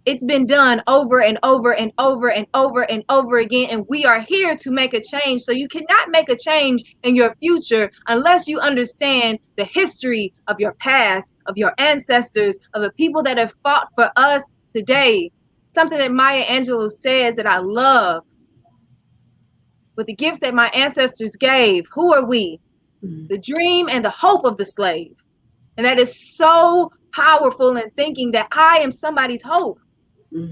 it's been done over and over and over and over and over again. And we are here to make a change. So you cannot make a change in your future unless you understand the history of your past, of your ancestors, of the people that have fought for us today. Something that Maya Angelou says that I love. With the gifts that my ancestors gave, who are we? The dream and the hope of the slave. And that is so powerful in thinking that I am somebody's hope.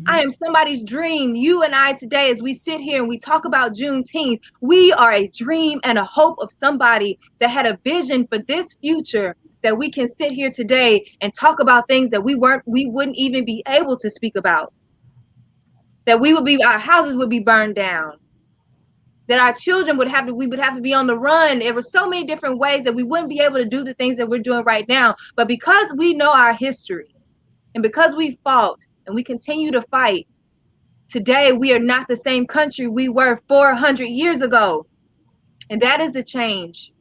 I am somebody's dream. You and I today, as we sit here and we talk about Juneteenth, we are a dream and a hope of somebody that had a vision for this future, that we can sit here today and talk about things that we wouldn't even be able to speak about. That our houses would be burned down. That our children would have to be on the run. There were so many different ways that we wouldn't be able to do the things that we're doing right now. But because we know our history and because we fought and we continue to fight, today we are not the same country we were 400 years ago. And that is the change.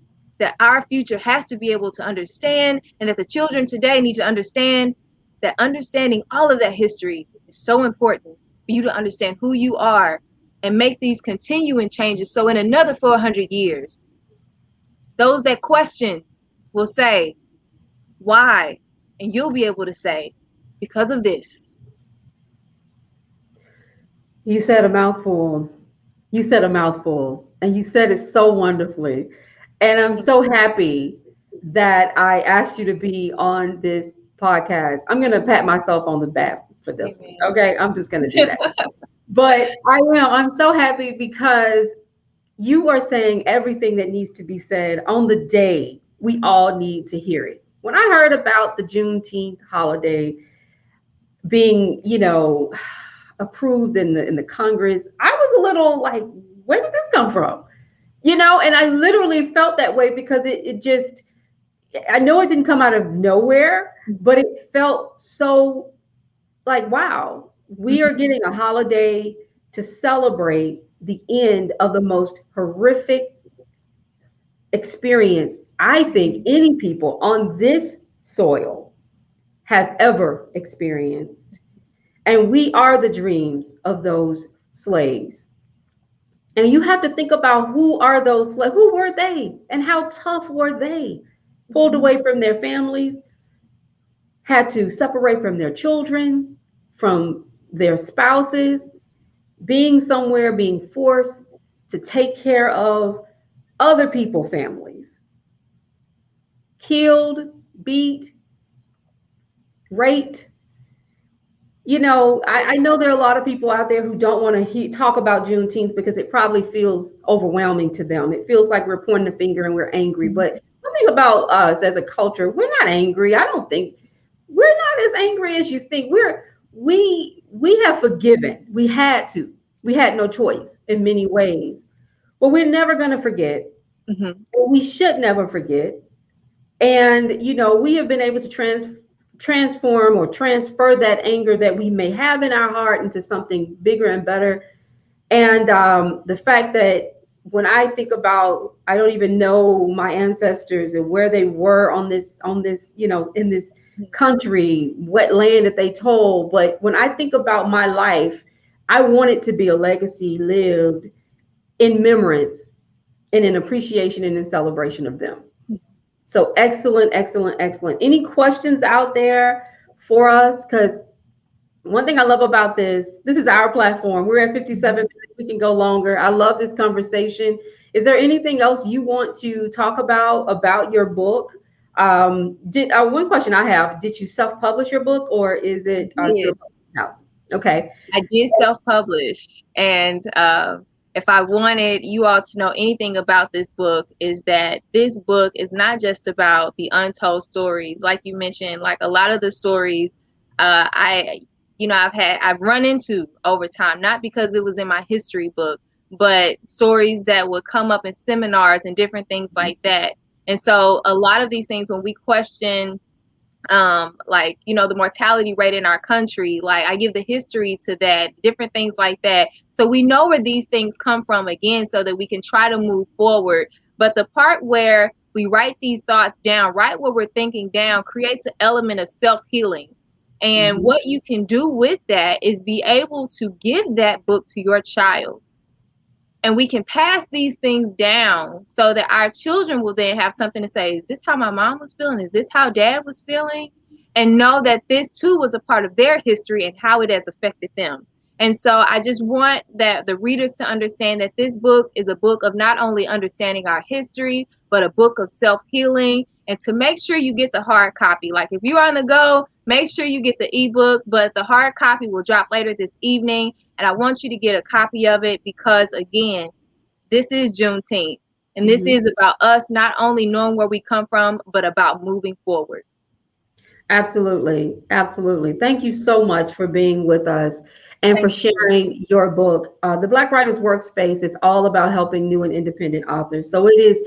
that our future has to be able to understand, and that the children today need to understand that understanding all of that history is so important for you to understand who you are and make these continuing changes. So in another 400 years, those that question will say, why? And you'll be able to say, because of this. You said a mouthful. You said a mouthful, and you said it so wonderfully. And I'm so happy that I asked you to be on this podcast. I'm going to pat myself on the back for this one. Okay. I'm just going to do that. But I'm so happy because you are saying everything that needs to be said on the day we all need to hear it. When I heard about the Juneteenth holiday being, approved in the Congress, I was a little like, where did this come from? And I literally felt that way because it just, I know it didn't come out of nowhere, but it felt so like, wow, we are getting a holiday to celebrate the end of the most horrific experience I think any people on this soil has ever experienced. And we are the dreams of those slaves. And you have to think about who are those slaves? Who were they? And how tough were they? Pulled away from their families, had to separate from their children, from their spouses, being somewhere, being forced to take care of other people's families, killed, beat, raped. I know there are a lot of people out there who don't want to talk about Juneteenth because it probably feels overwhelming to them. It feels like we're pointing the finger and we're angry. But one thing about us as a culture, we're not angry. I don't think we're not as angry as you think. We have forgiven. We had to. We had no choice in many ways. But we're never going to forget. Mm-hmm. We should never forget. And we have been able to transform or transfer that anger that we may have in our heart into something bigger and better. And the fact that when I think about, I don't even know my ancestors and where they were on this, in this country, what land that they told. But when I think about my life, I want it to be a legacy lived in remembrance and in appreciation and in celebration of them. So excellent, excellent, excellent. Any questions out there for us? Because one thing I love about this is our platform. We're at 57 minutes. We can go longer. I love this conversation. Is there anything else you want to talk about your book? One question I have, did you self-publish your book or is it your house? Okay. I did self-publish, and if I wanted you all to know anything about this book, is that this book is not just about the untold stories. Like you mentioned, like a lot of the stories I've run into over time, not because it was in my history book, but stories that would come up in seminars and different things like that. And so a lot of these things, when we question the mortality rate in our country, like I give the history to that, different things like that. So we know where these things come from again, so that we can try to move forward. But the part where we write these thoughts down, write what we're thinking down, creates an element of self-healing. And what you can do with that is be able to give that book to your child. And we can pass these things down so that our children will then have something to say. Is this how my mom was feeling? Is this how dad was feeling? And know that this too was a part of their history and how it has affected them. And so I just want that the readers to understand that this book is a book of not only understanding our history, but a book of self-healing. And to make sure you get the hard copy. Like if you're on the go, make sure you get the ebook, but the hard copy will drop later this evening. And I want you to get a copy of it because, again, this is Juneteenth. And this is about us not only knowing where we come from, but about moving forward. Absolutely. Absolutely. Thank you so much for being with us and for sharing your book. The Black Writers Workspace is all about helping new and independent authors. So it is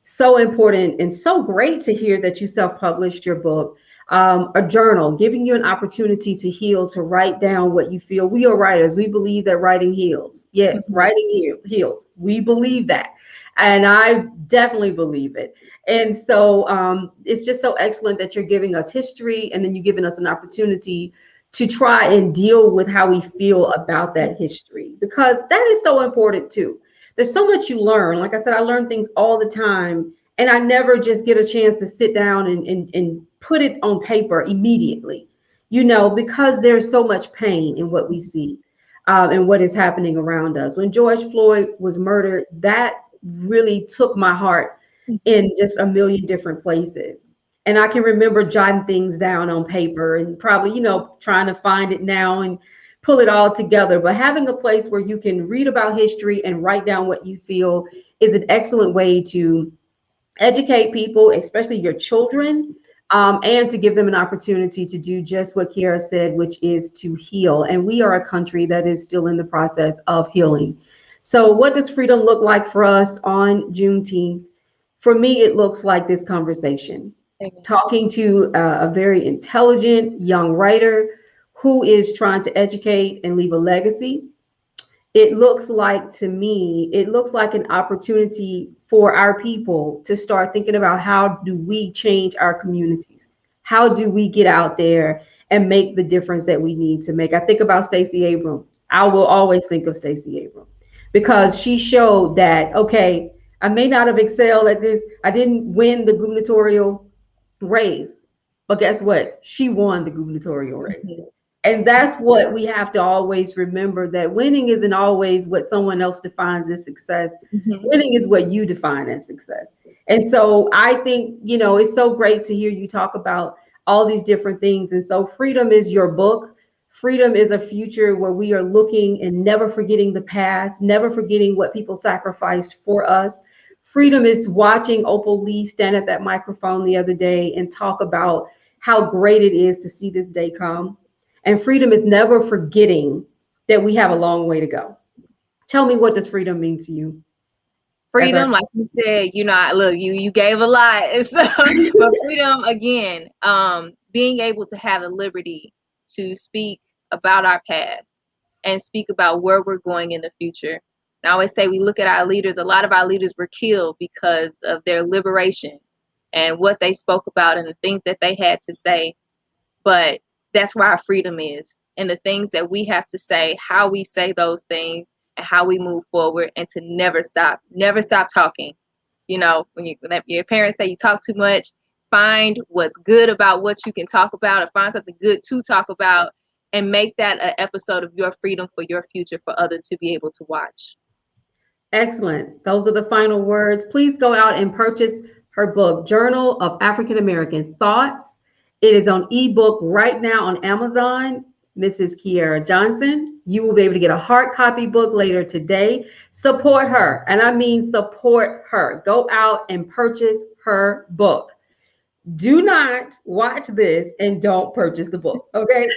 so important and so great to hear that you self-published your book. A journal, giving you an opportunity to heal, to write down what you feel. We are writers. We believe that writing heals. Yes, writing heals. We believe that. And I definitely believe it. And so it's just so excellent that you're giving us history, and then you're giving us an opportunity to try and deal with how we feel about that history, because that is so important too. There's so much you learn. Like I said, I learn things all the time, and I never just get a chance to sit down and put it on paper immediately, because there's so much pain in what we see, and what is happening around us. When George Floyd was murdered, that really took my heart in just a million different places. And I can remember jotting things down on paper and probably, trying to find it now and pull it all together. But having a place where you can read about history and write down what you feel is an excellent way to educate people, especially your children, and to give them an opportunity to do just what Kyerra said, which is to heal. And we are a country that is still in the process of healing. So what does freedom look like for us on Juneteenth? For me, it looks like this conversation. Amen. Talking to a very intelligent young writer who is trying to educate and leave a legacy. It looks like, to me, it looks like an opportunity for our people to start thinking about, how do we change our communities? How do we get out there and make the difference that we need to make? I think about Stacey Abrams. I will always think of Stacey Abrams because she showed that, okay, I may not have excelled at this. I didn't win the gubernatorial race, but guess what? She won the gubernatorial race. Mhm. And that's what we have to always remember, that winning isn't always what someone else defines as success. Mhm. Winning is what you define as success. And so I think, it's so great to hear you talk about all these different things. And so Freedom is your book. Freedom is a future where we are looking and never forgetting the past, never forgetting what people sacrificed for us. Freedom is watching Opal Lee stand at that microphone the other day and talk about how great it is to see this day come. And freedom is never forgetting that we have a long way to go. Tell me, what does freedom mean to you? Freedom, like you said, look, you gave a lot. So, but freedom, again, being able to have the liberty to speak about our past and speak about where we're going in the future. And I always say, we look at our leaders, a lot of our leaders were killed because of their liberation and what they spoke about and the things that they had to say. But that's where our freedom is, and the things that we have to say, how we say those things, and how we move forward, and to never stop talking. When your parents say you talk too much, find what's good about what you can talk about, or find something good to talk about, and make that an episode of your freedom for your future, for others to be able to watch. Excellent. Those are the final words. Please go out and purchase her book, Journal of African American Thoughts. It is on ebook right now on Amazon. Mrs. Kyerra Johnson, you will be able to get a hard copy book later today. Support her, and I mean support her. Go out and purchase her book. Do not watch this and don't purchase the book, okay?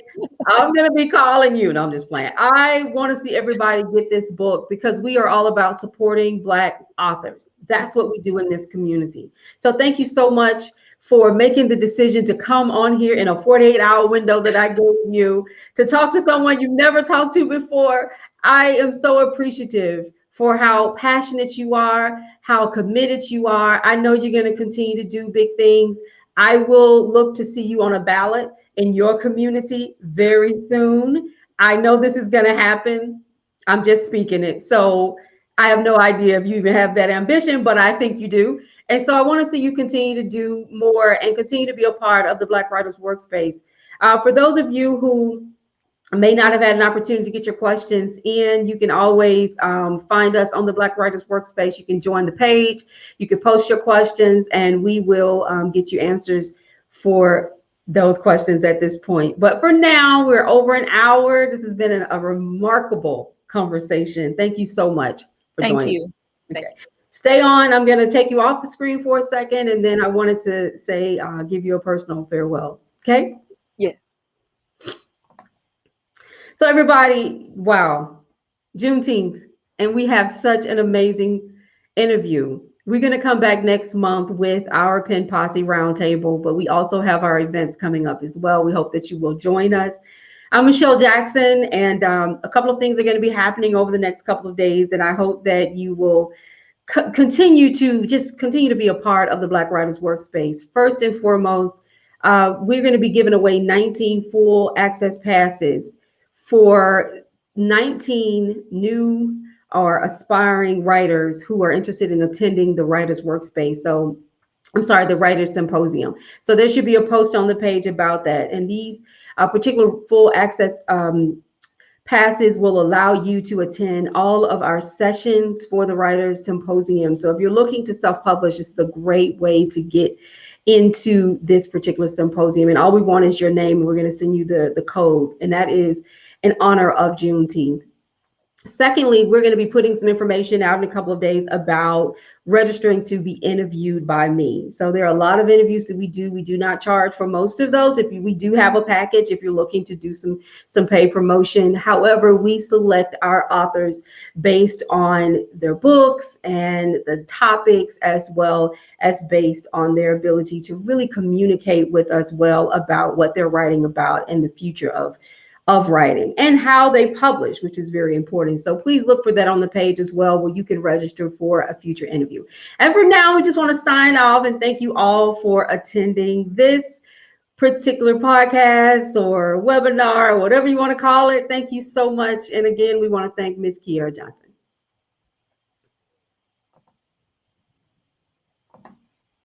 I'm going to be calling you. No, I'm just playing. I want to see everybody get this book, because we are all about supporting Black authors. That's what we do in this community. So thank you so much for making the decision to come on here in a 48-hour window that I gave you to talk to someone you've never talked to before. I am so appreciative for how passionate you are, how committed you are. I know you're going to continue to do big things. I will look to see you on a ballot in your community very soon. I know this is going to happen. I'm just speaking it. So I have no idea if you even have that ambition, but I think you do. And so I want to see you continue to do more and continue to be a part of the Black Writers Workspace. For those of you who may not have had an opportunity to get your questions in, you can always find us on the Black Writers Workspace. You can join the page, you can post your questions, and we will get you answers for those questions at this point. But for now, we're over an hour. This has been a remarkable conversation. Thank you so much for joining. Thank you. Okay. Stay on. I'm going to take you off the screen for a second, and then I wanted to say, give you a personal farewell. Okay? Yes. So everybody, wow, Juneteenth, and we have such an amazing interview. We're going to come back next month with our Pen Posse Roundtable, but we also have our events coming up as well. We hope that you will join us. I'm Michelle Jackson, and a couple of things are going to be happening over the next couple of days, and I hope that you will continue to be a part of the Black Writers Workspace. First and foremost, we're going to be giving away 19 full access passes for 19 new or aspiring writers who are interested in attending the Writers Workspace. So I'm sorry, the Writers Symposium. So there should be a post on the page about that. And these particular full access passes will allow you to attend all of our sessions for the Writers Symposium. So if you're looking to self-publish, this is a great way to get into this particular symposium. And all we want is your name, and we're going to send you the code, and that is in honor of Juneteenth. Secondly, we're going to be putting some information out in a couple of days about registering to be interviewed by me. So there are a lot of interviews that we do. We do not charge for most of those. We do have a package if you're looking to do some paid promotion. However, we select our authors based on their books and the topics, as well as based on their ability to really communicate with us well about what they're writing about and the future of writing and how they publish, which is very important. So please look for that on the page as well, where you can register for a future interview. And for now, we just want to sign off and thank you all for attending this particular podcast or webinar or whatever you want to call it. Thank you so much. And again, we want to thank Ms. Kyerra Johnson.